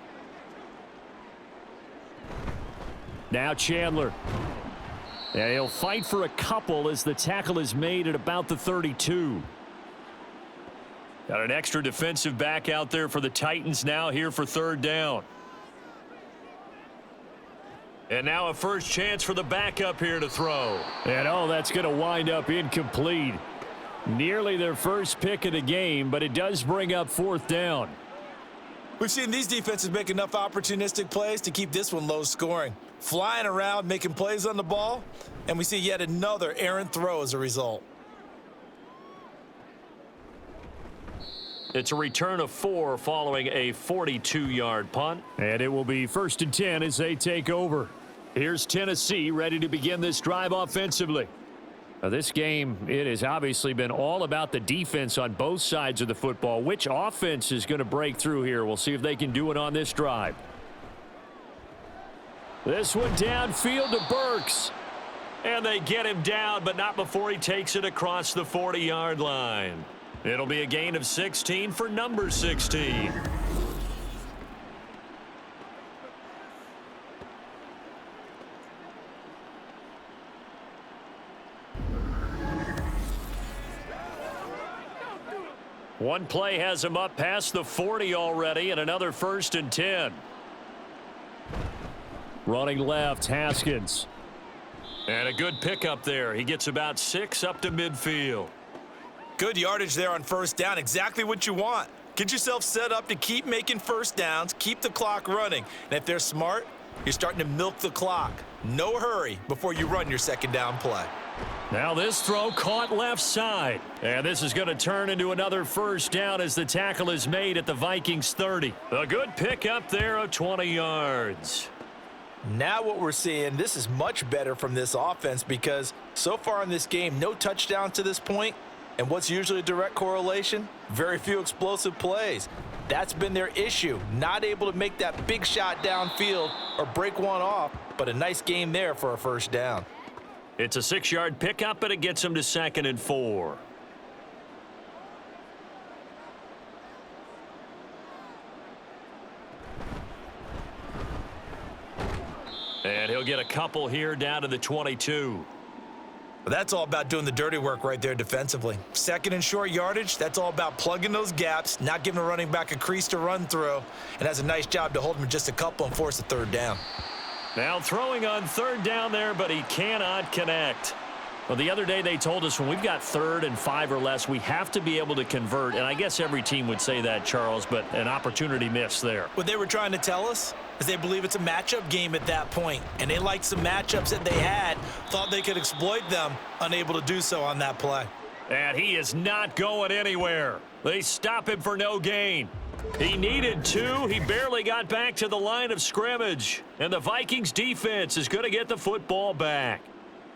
Now Chandler. And he'll fight for a couple as the tackle is made at about the 32. Got an extra defensive back out there for the Titans now here for 3rd down. And now a first chance for the backup here to throw. And oh, that's going to wind up incomplete. Nearly their first pick of the game, but it does bring up 4th down. We've seen these defenses make enough opportunistic plays to keep this one low scoring. Flying around, making plays on the ball, and we see yet another errant throw as a result. It's a return of 4 following a 42-yard punt. And it will be 1st and 10 as they take over. Here's Tennessee ready to begin this drive offensively. Now, this game, it has obviously been all about the defense on both sides of the football. Which offense is going to break through here? We'll see if they can do it on this drive. This one downfield to Burks. And they get him down, but not before he takes it across the 40-yard line. It'll be a gain of 16 for number 16. One play has him up past the 40 already, and another 1st and 10. Running left, Haskins. And a good pickup there. He gets about 6 up to midfield. Good yardage there on 1st down. Exactly what you want. Get yourself set up to keep making first downs, keep the clock running. And if they're smart, you're starting to milk the clock. No hurry before you run your 2nd down play. Now this throw caught left side. And this is going to turn into another first down as the tackle is made at the Vikings 30. A good pickup there of 20 yards. Now what we're seeing, this is much better from this offense because so far in this game, no touchdowns to this point. And what's usually a direct correlation? Very few explosive plays. That's been their issue. Not able to make that big shot downfield or break one off, but a nice game there for a first down. It's a 6-yard pickup, but it gets them to 2nd and 4. And he'll get a couple here down to the 22. That's all about doing the dirty work right there defensively. 2nd and short yardage, that's all about plugging those gaps, not giving a running back a crease to run through, and has a nice job to hold him just a couple and force a 3rd down. Now throwing on 3rd down there, but he cannot connect. Well, the other day they told us when we've got 3rd and 5 or less, we have to be able to convert. And I guess every team would say that, Charles, but an opportunity missed there. What they were trying to tell us is they believe it's a matchup game at that point, and they liked some matchups that they had, thought they could exploit them, unable to do so on that play. And he is not going anywhere. They stop him for no gain. He needed 2. He barely got back to the line of scrimmage. And the Vikings defense is going to get the football back.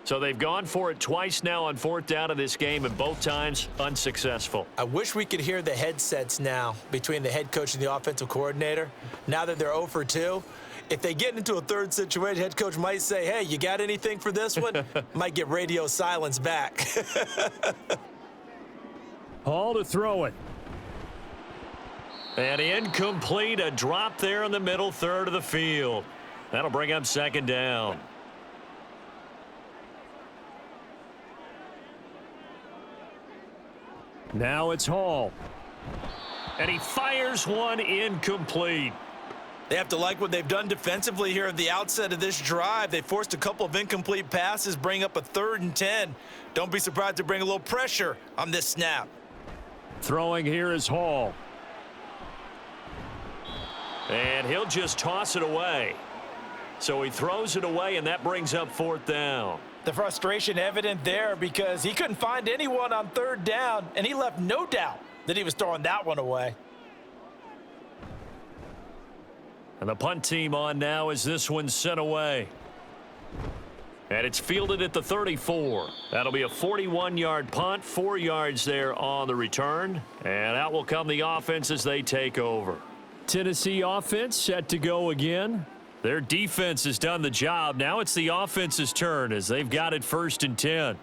So they've gone for it twice now on 4th down in this game, and both times unsuccessful. I wish we could hear the headsets now between the head coach and the offensive coordinator. Now that they're 0 for 2, if they get into a 3rd situation, head coach might say, hey, you got anything for this one? Might get radio silence back. Hall to throw it. And incomplete, a drop there in the middle 3rd of the field. That'll bring up 2nd down. Now it's Hall. And he fires one incomplete. They have to like what they've done defensively here at the outset of this drive. They forced a couple of incomplete passes, bring up a 3rd and 10. Don't be surprised to bring a little pressure on this snap. Throwing here is Hall. And he'll just toss it away. So he throws it away, and that brings up 4th down. The frustration evident there because he couldn't find anyone on 3rd down, and he left no doubt that he was throwing that one away. And the punt team on now as this one's sent away. And it's fielded at the 34. That'll be a 41-yard punt, 4 yards there on the return. And out will come the offense as they take over. Tennessee offense set to go again. Their defense has done the job. Now it's the offense's turn as they've got it 1st and 10.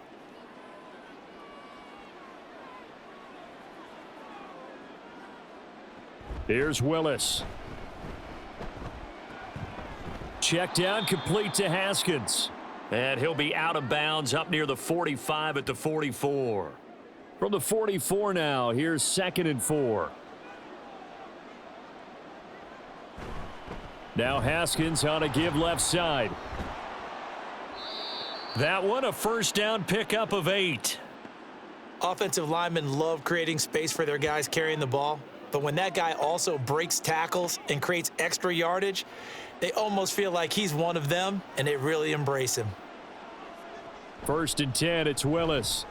Here's Willis. Check down, complete to Haskins. And he'll be out of bounds up near the 45 at the 44. From the 44 now, here's 2nd and 4. Now Haskins on a give left side. That one a 1st down pickup of 8. Offensive linemen love creating space for their guys carrying the ball, but when that guy also breaks tackles and creates extra yardage, they almost feel like he's one of them, and they really embrace him. 1st and 10, it's Willis.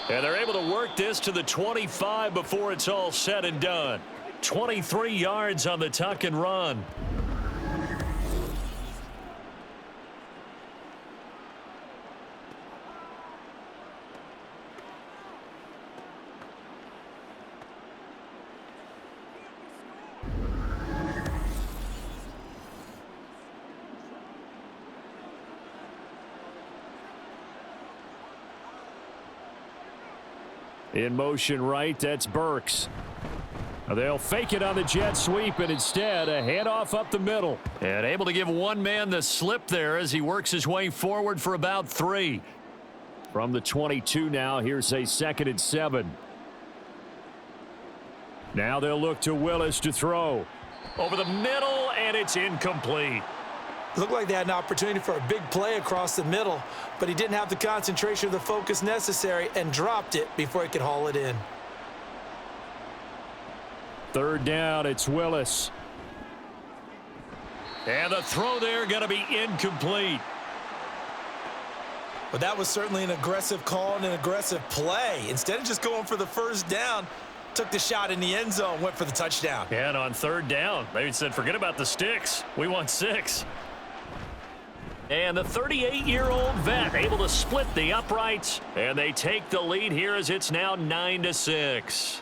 And they're able to work this to the 25 before it's all said and done. 23 yards on the tuck and run. In motion right, that's Burks. They'll fake it on the jet sweep, and instead a handoff up the middle. And able to give one man the slip there as he works his way forward for about 3. From the 22 now, here's a 2nd and 7. Now they'll look to Willis to throw. Over the middle, and it's incomplete. Looked like they had an opportunity for a big play across the middle, but he didn't have the concentration or the focus necessary and dropped it before he could haul it in. 3rd down, it's Willis. And the throw there going to be incomplete. But that was certainly an aggressive call and an aggressive play. Instead of just going for the first down, took the shot in the end zone, went for the touchdown. And on third down, they said, forget about the sticks. We want 6. And the 38-year-old vet able to split the uprights, and they take the lead here as it's now 9-6.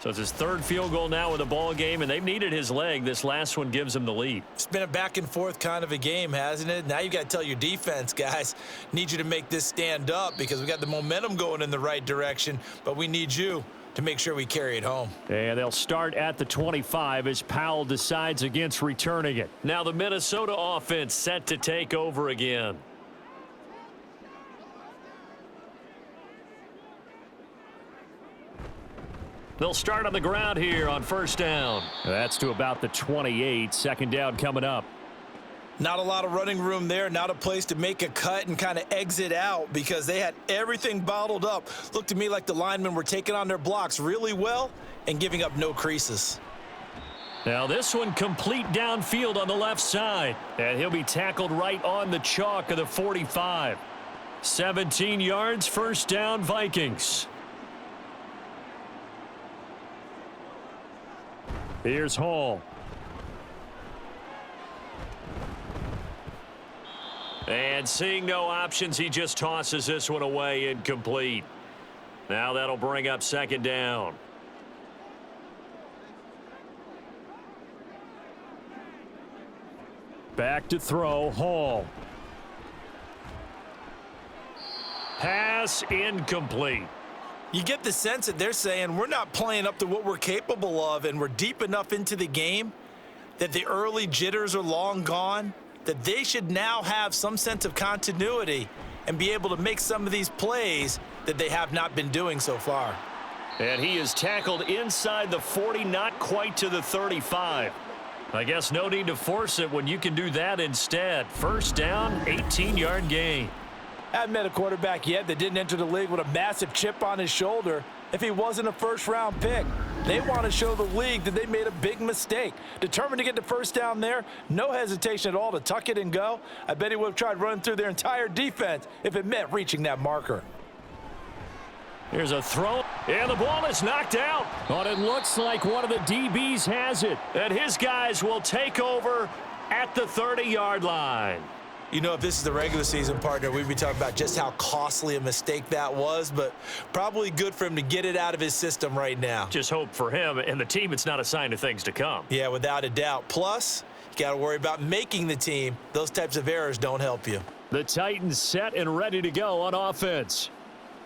So it's his third field goal now in the ball game, and they've needed his leg. This last one gives them the lead. It's been a back-and-forth kind of a game, hasn't it? Now you got to tell your defense, guys, need you to make this stand up because we got the momentum going in the right direction, but we need you to make sure we carry it home. And they'll start at the 25 as Powell decides against returning it. Now the Minnesota offense set to take over again. They'll start on the ground here on first down. That's to about the 28. Second down coming up. Not a lot of running room there, not a place to make a cut and kind of exit out because they had everything bottled up. Looked to me like the linemen were taking on their blocks really well and giving up no creases. Now this one complete downfield on the left side. And he'll be tackled right on the chalk of the 45. 17 yards, first down, Vikings. Here's Hall. And seeing no options, he just tosses this one away incomplete. Now that'll bring up second down. Back to throw, Hall. Pass incomplete. You get the sense that they're saying we're not playing up to what we're capable of, and we're deep enough into the game that the early jitters are long gone, that they should now have some sense of continuity and be able to make some of these plays that they have not been doing so far. And he is tackled inside the 40, not quite to the 35. I guess no need to force it when you can do that instead. First down, 18-yard gain. I haven't met a quarterback yet that didn't enter the league with a massive chip on his shoulder if he wasn't a first-round pick. They want to show the league that they made a big mistake. Determined to get the first down there, no hesitation at all to tuck it and go. I bet he would have tried running through their entire defense if it meant reaching that marker. Here's a throw, and the ball is knocked out. But it looks like one of the DBs has it, and his guys will take over at the 30-yard line. You know, if this is the regular season, partner, we'd be talking about just how costly a mistake that was, but probably good for him to get it out of his system right now. Just hope for him and the team it's not a sign of things to come. Yeah, without a doubt. Plus, you got to worry about making the team. Those types of errors don't help you. The Titans set and ready to go on offense.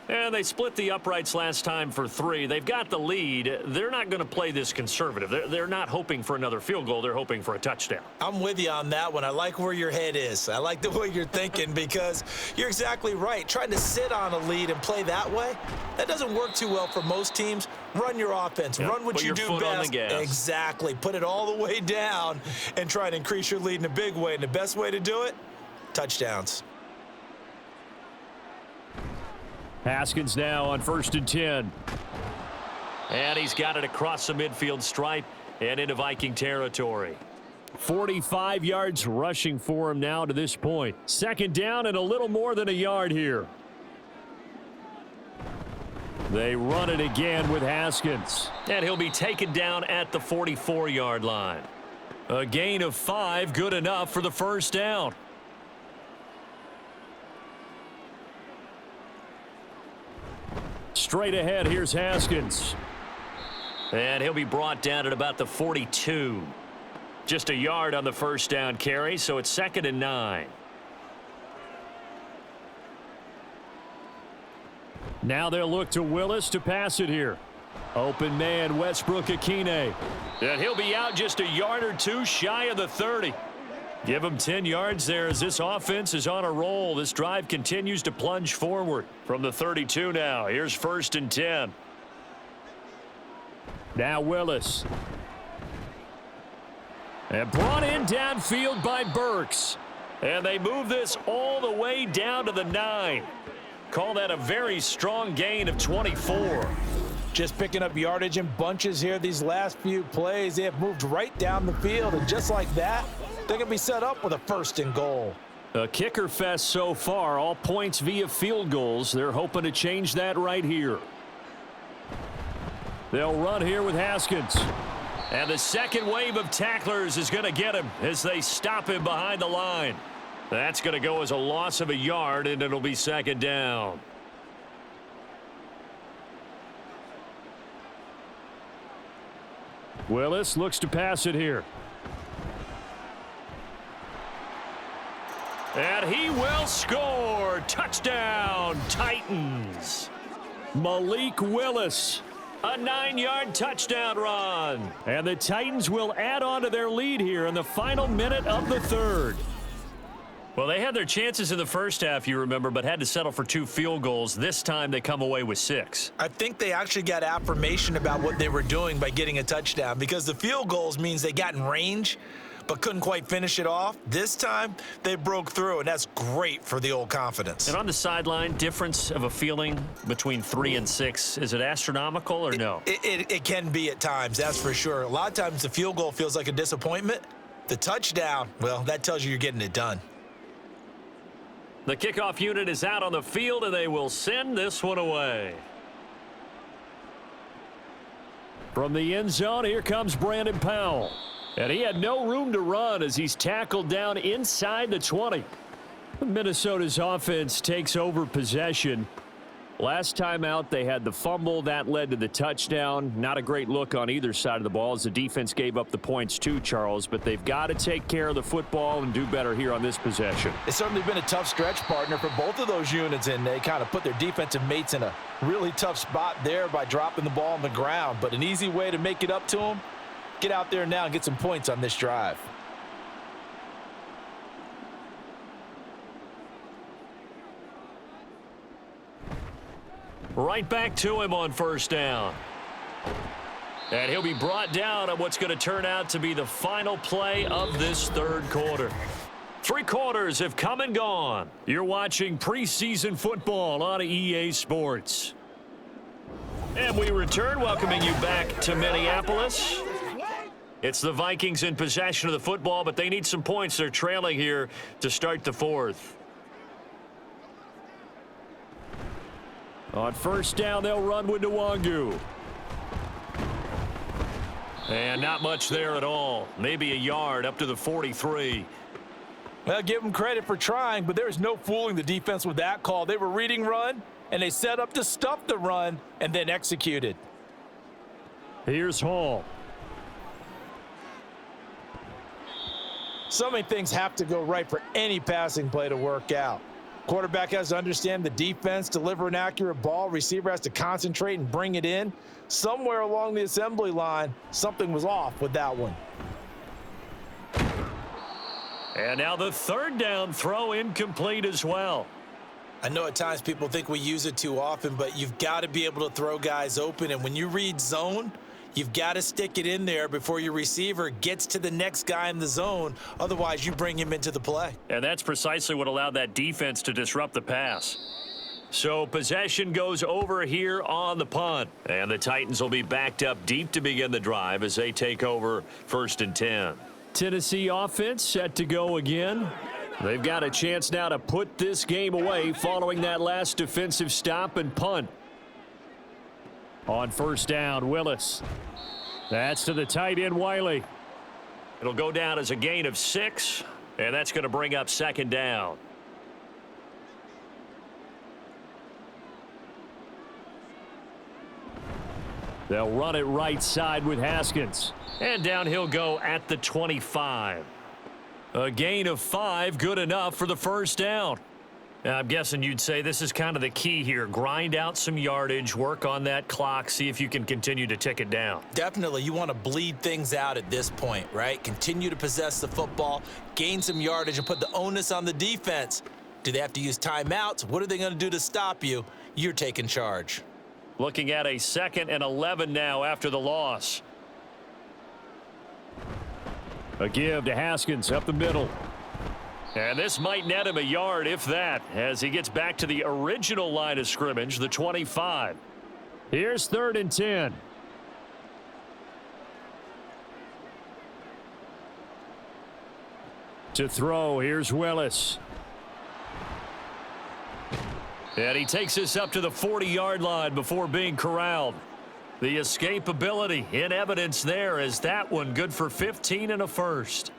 And they split the uprights last time for 3. They've got the lead. They're not going to play this conservative. They're not hoping for another field goal. They're hoping for a touchdown. I'm with you on that one. I like where your head is. I like the way you're thinking because you're exactly right. Trying to sit on a lead and play that way, that doesn't work too well for most teams. Run your offense. Yep. Run what Put you your do foot best. on the gas. Exactly. Put it all the way down and try to increase your lead in a big way. And the best way to do it, touchdowns. Haskins now on 1st and 10. And he's got it across the midfield stripe and into Viking territory. 45 yards rushing for him now to this point. Second down and a little more than a yard here. They run it again with Haskins. And he'll be taken down at the 44-yard line. A gain of 5, good enough for the first down. Straight ahead, here's Haskins. And he'll be brought down at about the 42. Just a yard on the first down carry, so it's 2nd and 9. Now they'll look to Willis to pass it here. Open man, Westbrook-Akine. And he'll be out just a yard or 2 shy of the 30. Give him 10 yards there as this offense is on a roll. This drive continues to plunge forward from the 32 now. Here's 1st and 10. Now Willis. And brought in downfield by Burks. And they move this all the way down to the 9. Call that a very strong gain of 24. Just picking up yardage in bunches here these last few plays. They have moved right down the field, and just like that, they're going to be set up with a 1st and goal. A kicker fest so far, all points via field goals. They're hoping to change that right here. They'll run here with Haskins. And the second wave of tacklers is going to get him as they stop him behind the line. That's going to go as a loss of a yard, and it'll be 2nd down. Willis looks to pass it here. And he will score. Touchdown, Titans. Malik Willis. A 9-yard touchdown run. And the Titans will add on to their lead here in the final minute of the 3rd. Well, they had their chances in the first half, you remember, but had to settle for 2 field goals. This time they come away with 6. I think they actually got affirmation about what they were doing by getting a touchdown, because the field goals means they got in range but couldn't quite finish it off. This time they broke through, and that's great for the old confidence. And on the sideline, difference of a feeling between 3 and 6, is it astronomical or no? It can be at times, that's for sure. A lot of times the field goal feels like a disappointment. The touchdown, well, that tells you you're getting it done. The kickoff unit is out on the field, and they will send this one away. From the end zone, here comes Brandon Powell. And he had no room to run as he's tackled down inside the 20. Minnesota's offense takes over possession. Last time out, they had the fumble. That led to the touchdown. Not a great look on either side of the ball as the defense gave up the points too, Charles. But they've got to take care of the football and do better here on this possession. It's certainly been a tough stretch, partner, for both of those units, and they kind of put their defensive mates in a really tough spot there by dropping the ball on the ground. But an easy way to make it up to them, get out there now and get some points on this drive. Right back to him on 1st down. And he'll be brought down on what's going to turn out to be the final play of this 3rd quarter. 3 quarters have come and gone. You're watching preseason football on EA Sports. And we return, welcoming you back to Minneapolis. It's the Vikings in possession of the football, but they need some points. They're trailing here to start the 4th. On 1st down, they'll run with Nwangu. And not much there at all. Maybe a yard up to the 43. Well, give them credit for trying, but there's no fooling the defense with that call. They were reading run, and they set up to stuff the run and then executed. Here's Hall. So many things have to go right for any passing play to work out. Quarterback has to understand the defense, deliver an accurate ball. Receiver has to concentrate and bring it in. Somewhere along the assembly line, something was off with that one. And now the 3rd down throw incomplete as well. I know at times people think we use it too often, but you've got to be able to throw guys open. And when you read zone, you've got to stick it in there before your receiver gets to the next guy in the zone. Otherwise, you bring him into the play. And that's precisely what allowed that defense to disrupt the pass. So possession goes over here on the punt. And the Titans will be backed up deep to begin the drive as they take over 1st and 10. Tennessee offense set to go again. They've got a chance now to put this game away following that last defensive stop and punt. On 1st down, Willis. That's to the tight end, Wiley. It'll go down as a gain of 6, and that's going to bring up 2nd down. They'll run it right side with Haskins. And down he'll go at the 25. A gain of 5, good enough for the 1st down. Now, I'm guessing you'd say this is kind of the key here. Grind out some yardage, work on that clock, see if you can continue to tick it down. Definitely, you want to bleed things out at this point, right? Continue to possess the football, gain some yardage, and put the onus on the defense. Do they have to use timeouts? What are they going to do to stop you? You're taking charge. Looking at a 2nd and 11 now after the loss. A give to Haskins up the middle. And this might net him a yard, if that, as he gets back to the original line of scrimmage, the 25. Here's 3rd and 10. To throw, here's Willis. And he takes us up to the 40-yard line before being corralled. The escapability in evidence there as that one good for 15 and a first.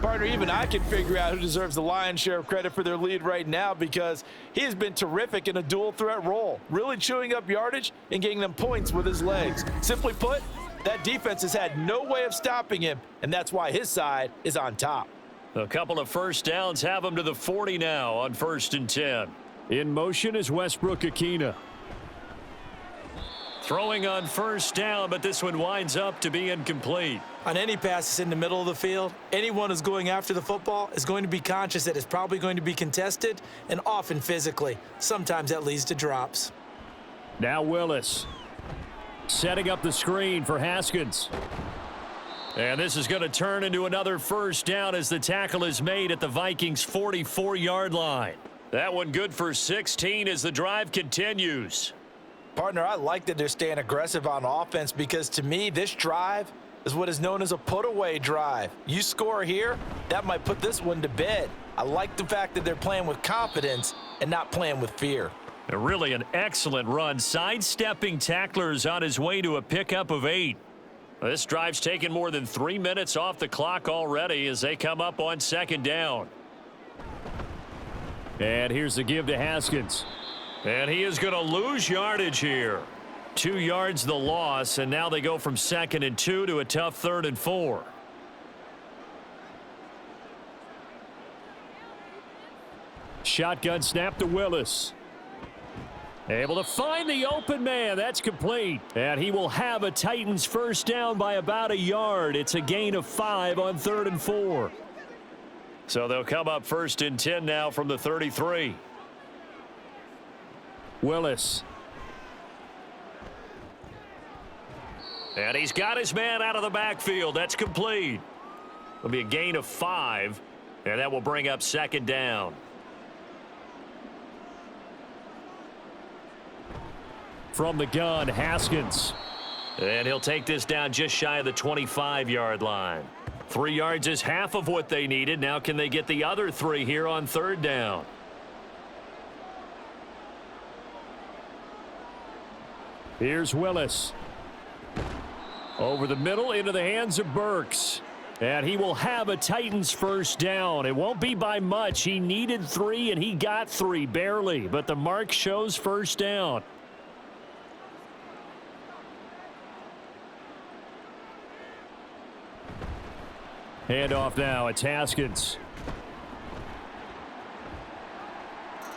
Partner, even I can figure out who deserves the lion's share of credit for their lead right now because he has been terrific in a dual threat role, really chewing up yardage and getting them points with his legs. Simply put, that defense has had no way of stopping him, and that's why his side is on top. A couple of first downs have him to the 40 now on 1st and 10. In motion is Westbrook-Akina. Throwing on 1st down, but this one winds up to be incomplete. On any passes in the middle of the field, anyone who's going after the football is going to be conscious that it's probably going to be contested and often physically. Sometimes that leads to drops. Now Willis. Setting up the screen for Haskins. And this is going to turn into another first down as the tackle is made at the Vikings' 44-yard line. That one good for 16 as the drive continues. Partner, I like that they're staying aggressive on offense because to me, this drive is what is known as a put-away drive. You score here, that might put this one to bed. I like the fact that they're playing with confidence and not playing with fear. Really an excellent run, sidestepping tacklers on his way to a pickup of 8. This drive's taken more than 3 minutes off the clock already as they come up on 2nd down. And here's the give to Haskins. And he is going to lose yardage here. 2 yards the loss, and now they go from 2nd and 2 to a tough 3rd and 4. Shotgun snap to Willis. Able to find the open man. That's complete. And he will have a Titans first down by about a yard. It's a gain of 5 on 3rd and 4. So they'll come up 1st and 10 now from the 33. Willis. And he's got his man out of the backfield. That's complete. It'll be a gain of 5, and that will bring up 2nd down. From the gun, Haskins. And he'll take this down just shy of the 25-yard line. 3 yards is half of what they needed. Now can they get the other 3 here on 3rd down? Here's Willis. Over the middle into the hands of Burks. And he will have a Titans first down. It won't be by much. He needed 3 and he got 3 barely. But the mark shows first down. Handoff now. It's Haskins.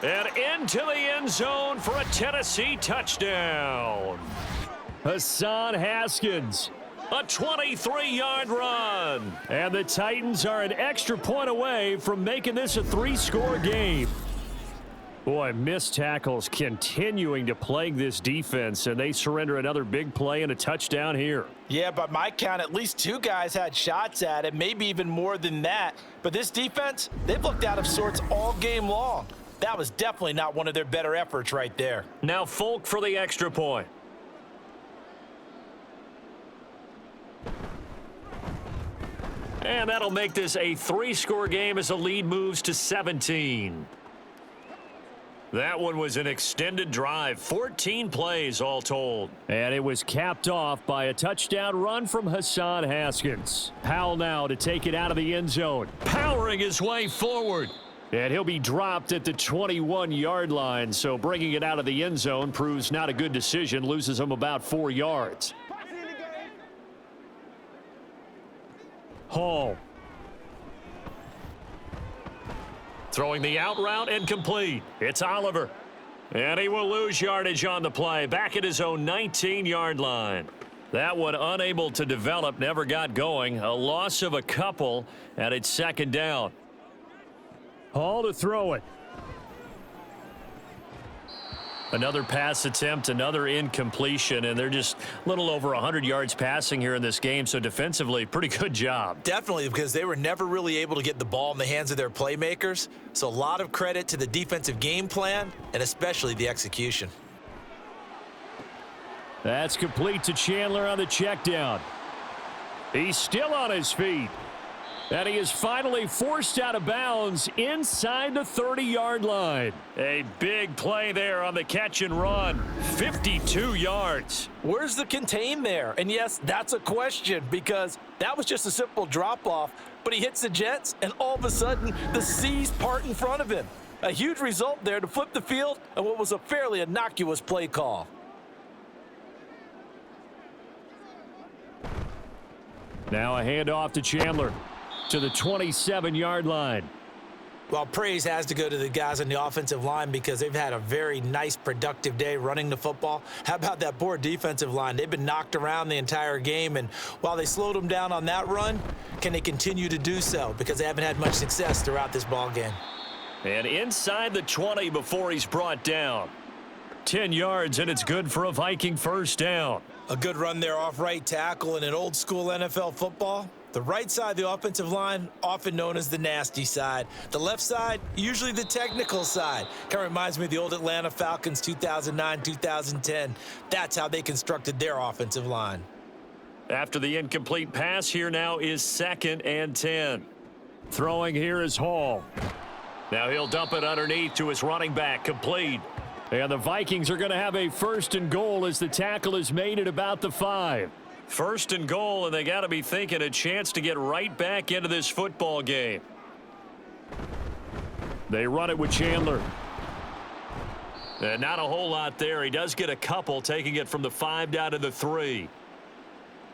And into the end zone for a Tennessee touchdown. Hassan Haskins. A 23-yard run. And the Titans are an extra point away from making this a 3-score game. Boy, missed tackles continuing to plague this defense, and they surrender another big play and a touchdown here. Yeah, by my count, at least 2 guys had shots at it, maybe even more than that. But this defense, they've looked out of sorts all game long. That was definitely not one of their better efforts right there. Now Folk for the extra point. And that'll make this a 3-score game as the lead moves to 17. That one was an extended drive, 14 plays all told. And it was capped off by a touchdown run from Hassan Haskins. Powell now to take it out of the end zone. Powering his way forward. And he'll be dropped at the 21-yard line, so bringing it out of the end zone proves not a good decision, loses him about 4 yards. Hall. Throwing the out route and complete. It's Oliver. And he will lose yardage on the play. Back at his own 19-yard line. That one unable to develop, never got going. A loss of a couple, and it's 2nd down. Hall to throw it. Another pass attempt, another incompletion, and they're just a little over 100 yards passing here in this game, so defensively, pretty good job. Definitely, because they were never really able to get the ball in the hands of their playmakers. So a lot of credit to the defensive game plan and especially the execution. That's complete to Chandler on the check down. He's still on his feet. And he is finally forced out of bounds inside the 30-yard line. A big play there on the catch and run. 52 yards. Where's the contain there? And yes, that's a question because that was just a simple drop-off, but he hits the Jets, and all of a sudden, the seas part in front of him. A huge result there to flip the field and what was a fairly innocuous play call. Now a handoff to Chandler to the 27-yard line. Well, praise has to go to the guys on the offensive line because they've had a very nice, productive day running the football. How about that poor defensive line? They've been knocked around the entire game, and while they slowed them down on that run, can they continue to do so? Because they haven't had much success throughout this ball game. And inside the 20 before he's brought down. 10 yards, and it's good for a Viking first down. A good run there off right tackle in an old-school NFL football. The right side of the offensive line, often known as the nasty side. The left side, usually the technical side. Kind of reminds me of the old Atlanta Falcons 2009, 2010. That's how they constructed their offensive line. After the incomplete pass, here now is 2nd and 10. Throwing here is Hall. Now he'll dump it underneath to his running back, complete. And the Vikings are going to have a 1st and goal as the tackle is made at about the 5. 1st and goal, and they got to be thinking a chance to get right back into this football game. They run it with Chandler. And not a whole lot there. He does get a couple, taking it from the 5 down to the 3.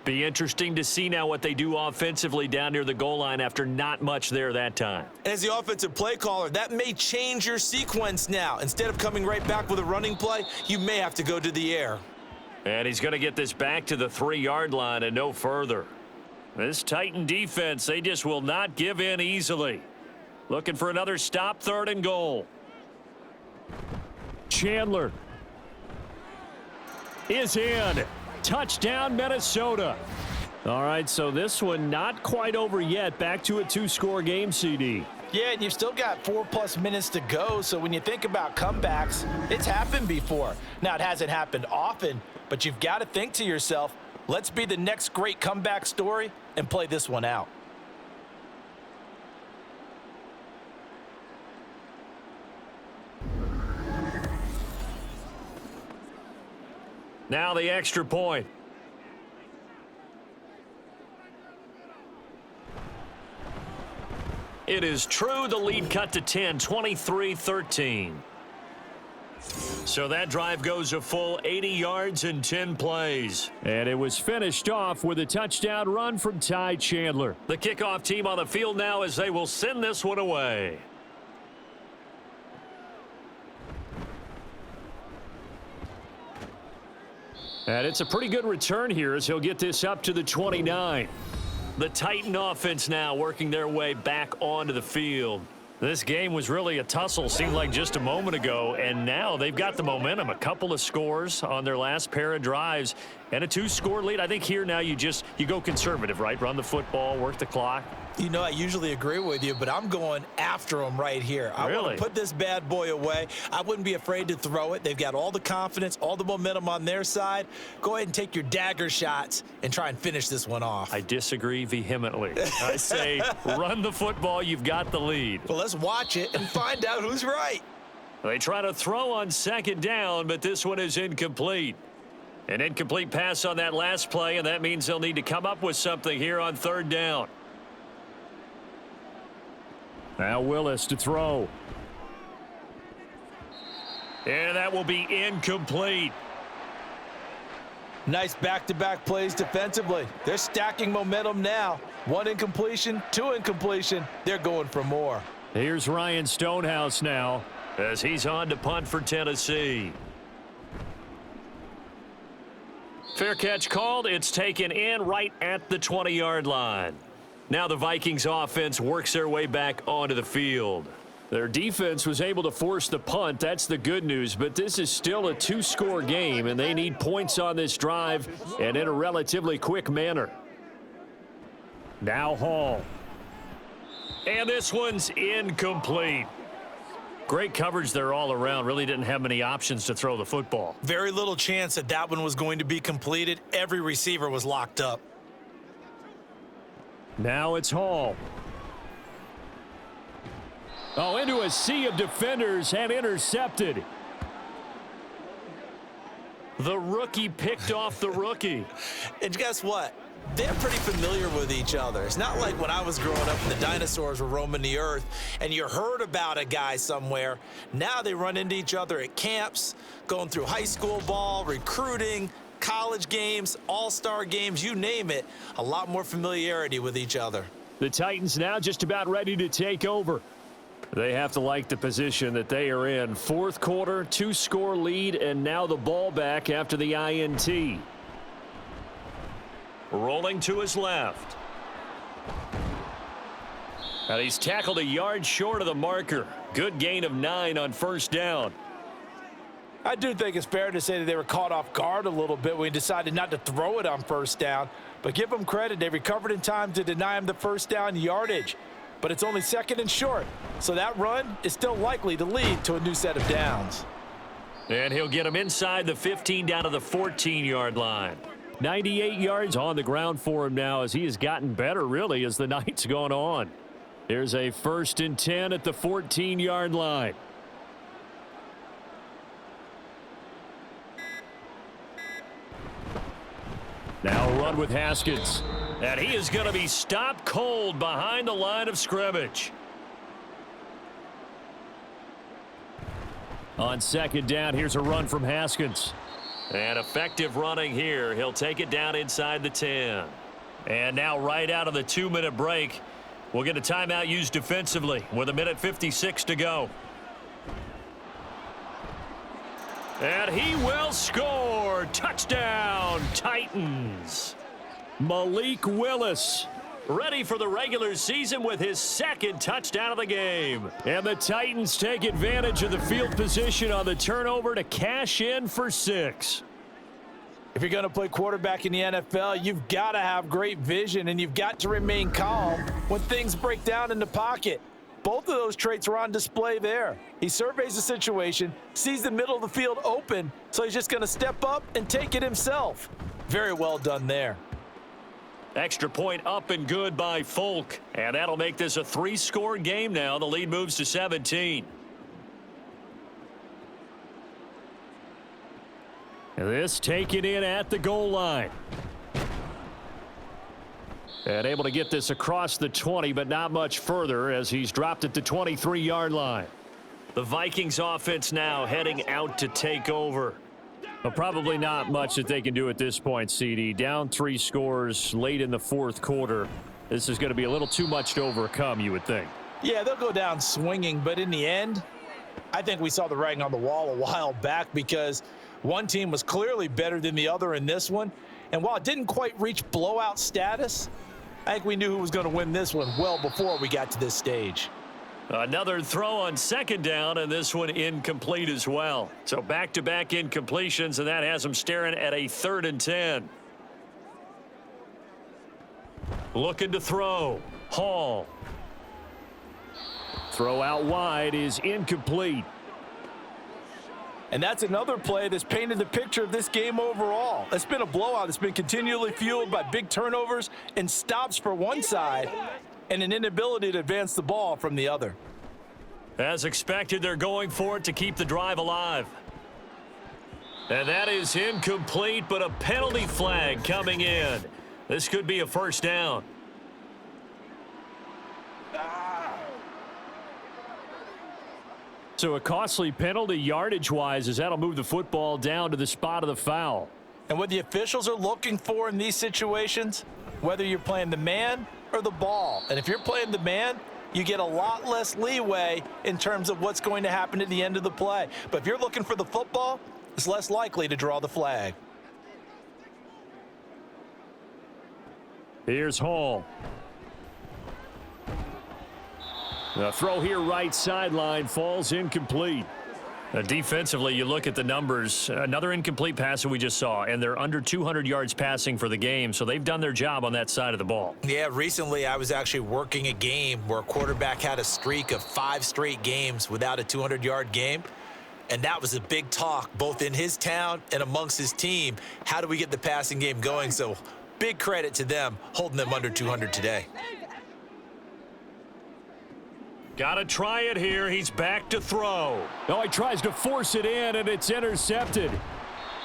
Be interesting to see now what they do offensively down near the goal line after not much there that time. As the offensive play caller, that may change your sequence now. Instead of coming right back with a running play, you may have to go to the air. And he's going to get this back to the 3-yard line and no further. This Titan defense, they just will not give in easily. Looking for another stop, 3rd and goal. Chandler is in. Touchdown, Minnesota. All right, so this one not quite over yet. Back to a 2-score game, CD. Yeah, and you've still got 4+ minutes to go, so when you think about comebacks, it's happened before. Now, it hasn't happened often, but you've got to think to yourself, let's be the next great comeback story and play this one out. Now the extra point. It is true, the lead cut to 10, 23-13. So that drive goes a full 80 yards and 10 plays. And it was finished off with a touchdown run from Ty Chandler. The kickoff team on the field now as they will send this one away. And it's a pretty good return here as he'll get this up to the 29. The Titan offense now working their way back onto the field. This game was really a tussle, seemed like just a moment ago, and now they've got the momentum. A couple of scores on their last pair of drives and a 2-score lead. I think here now you go conservative, right? Run the football, work the clock. You know, I usually agree with you, but I'm going after them right here. I want to put this bad boy away. I wouldn't be afraid to throw it. They've got all the confidence, all the momentum on their side. Go ahead and take your dagger shots and try and finish this one off. I disagree vehemently. I say run the football. You've got the lead. Well, let's watch it and find out who's right. They try to throw on 2nd down, but this one is incomplete. An incomplete pass on that last play, and that means they'll need to come up with something here on 3rd down. Now Willis to throw. And that will be incomplete. Nice back-to-back plays defensively. They're stacking momentum now. 1 incompletion, 2 incompletion. They're going for more. Here's Ryan Stonehouse now as he's on to punt for Tennessee. Fair catch called. It's taken in right at the 20-yard line. Now the Vikings offense works their way back onto the field. Their defense was able to force the punt. That's the good news, but this is still a 2-score game, and they need points on this drive and in a relatively quick manner. Now Hall. And this one's incomplete. Great coverage there all around. Really didn't have many options to throw the football. Very little chance that that one was going to be completed. Every receiver was locked up. Now it's Hall. Oh, into a sea of defenders and intercepted. The rookie picked off the rookie. And guess what? They're pretty familiar with each other. It's not like when I was growing up and the dinosaurs were roaming the earth and you heard about a guy somewhere. Now they run into each other at camps, going through high school ball, recruiting, college games, all-star games, you name it. A lot more familiarity with each other. The Titans now just about ready to take over. They have to like the position that they are in. Fourth quarter, 2-score lead, and now the ball back after the INT. Rolling to his left. And he's tackled a yard short of the marker. Good gain of 9 on first down. I do think it's fair to say that they were caught off guard a little bit when we decided not to throw it on first down. But give them credit. They recovered in time to deny him the first down yardage. But it's only second and short. So that run is still likely to lead to a new set of downs. And he'll get him inside the 15 down to the 14-yard line. 98 yards on the ground for him now as he has gotten better, really, as the night's gone on. Here's a 1st and 10 at the 14-yard line. Now a run with Haskins. And he is going to be stopped cold behind the line of scrimmage. On second down, here's a run from Haskins. And effective running here. He'll take it down inside the 10. And now right out of the 2-minute break, we'll get a timeout used defensively with 1:56 to go. And he will score. Touchdown, Titans. Malik Willis. Ready for the regular season with his 2nd touchdown of the game. And the Titans take advantage of the field position on the turnover to cash in for 6. If you're going to play quarterback in the NFL, you've got to have great vision and you've got to remain calm when things break down in the pocket. Both of those traits are on display there. He surveys the situation, sees the middle of the field open, so he's just going to step up and take it himself. Very well done there. Extra point up and good by Folk. And that'll make this a 3-score game now. The lead moves to 17. This taken in at the goal line. And able to get this across the 20, but not much further as he's dropped at the 23-yard line. The Vikings offense now heading out to take over. But probably not much that they can do at this point, CD. Down 3 scores late in the 4th quarter. This is going to be a little too much to overcome, you would think. Yeah, they'll go down swinging, but in the end, I think we saw the writing on the wall a while back because one team was clearly better than the other in this one. And while it didn't quite reach blowout status, I think we knew who was going to win this one well before we got to this stage. Another throw on 2nd down, and this one incomplete as well. So back-to-back incompletions, and that has them staring at a 3rd and 10. Looking to throw. Hall. Throw out wide is incomplete. And that's another play that's painted the picture of this game overall. It's been a blowout. It's been continually fueled by big turnovers and stops for one side and an inability to advance the ball from the other. As expected, they're going for it to keep the drive alive. And that is incomplete, but a penalty flag coming in. This could be a 1st down. So a costly penalty yardage-wise as that'll move the football down to the spot of the foul. And what the officials are looking for in these situations, whether you're playing the man or the ball. And if you're playing the man, you get a lot less leeway in terms of what's going to happen at the end of the play. But if you're looking for the football, it's less likely to draw the flag. Here's Hall. The throw here right sideline falls incomplete. Defensively, you look at the numbers. Another incomplete pass that we just saw, and they're under 200 yards passing for the game, so they've done their job on that side of the ball. Yeah, recently I was actually working a game where a quarterback had a streak of 5 straight games without a 200-yard game, and that was a big talk both in his town and amongst his team. How do we get the passing game going? So big credit to them holding them under 200 today. Got to try it here. He's back to throw. Oh, he tries to force it in, and it's intercepted.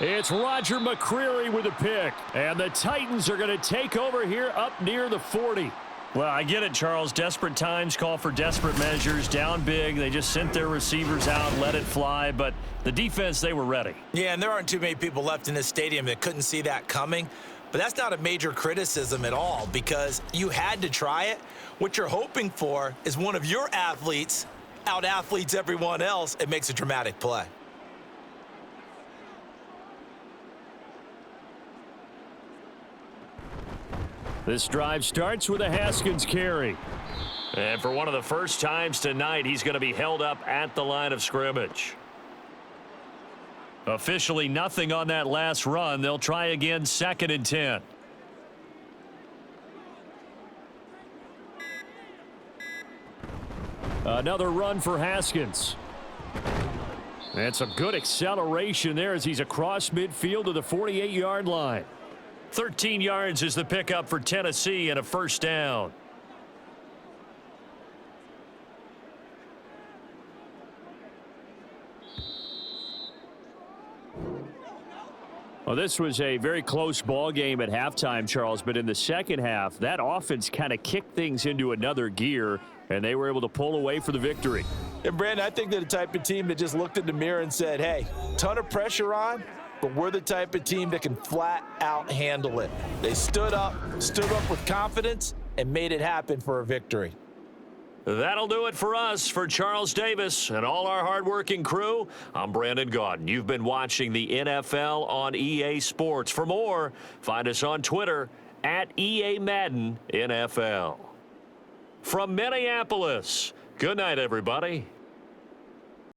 It's Roger McCreary with a pick. And the Titans are going to take over here up near the 40. Well, I get it, Charles. Desperate times call for desperate measures. Down big. They just sent their receivers out, let it fly. But the defense, they were ready. Yeah, and there aren't too many people left in this stadium that couldn't see that coming. But that's not a major criticism at all because you had to try it. What you're hoping for is one of your athletes out-athletes everyone else and makes a dramatic play. This drive starts with a Haskins carry. And for one of the first times tonight, he's going to be held up at the line of scrimmage. Officially nothing on that last run. They'll try again, 2nd and 10. Another run for Haskins. And some good acceleration there as he's across midfield to the 48-yard line. 13 yards is the pickup for Tennessee and a first down. Well, this was a very close ball game at halftime, Charles, but in the second half, that offense kind of kicked things into another gear, and they were able to pull away for the victory. And, Brandon, I think they're the type of team that just looked in the mirror and said, hey, ton of pressure on, but we're the type of team that can flat out handle it. They stood up with confidence, and made it happen for a victory. That'll do it for us. For Charles Davis and all our hardworking crew, I'm Brandon Gaudin. You've been watching the NFL on EA Sports. For more, find us on Twitter at EA Madden NFL. From Minneapolis, good night, everybody.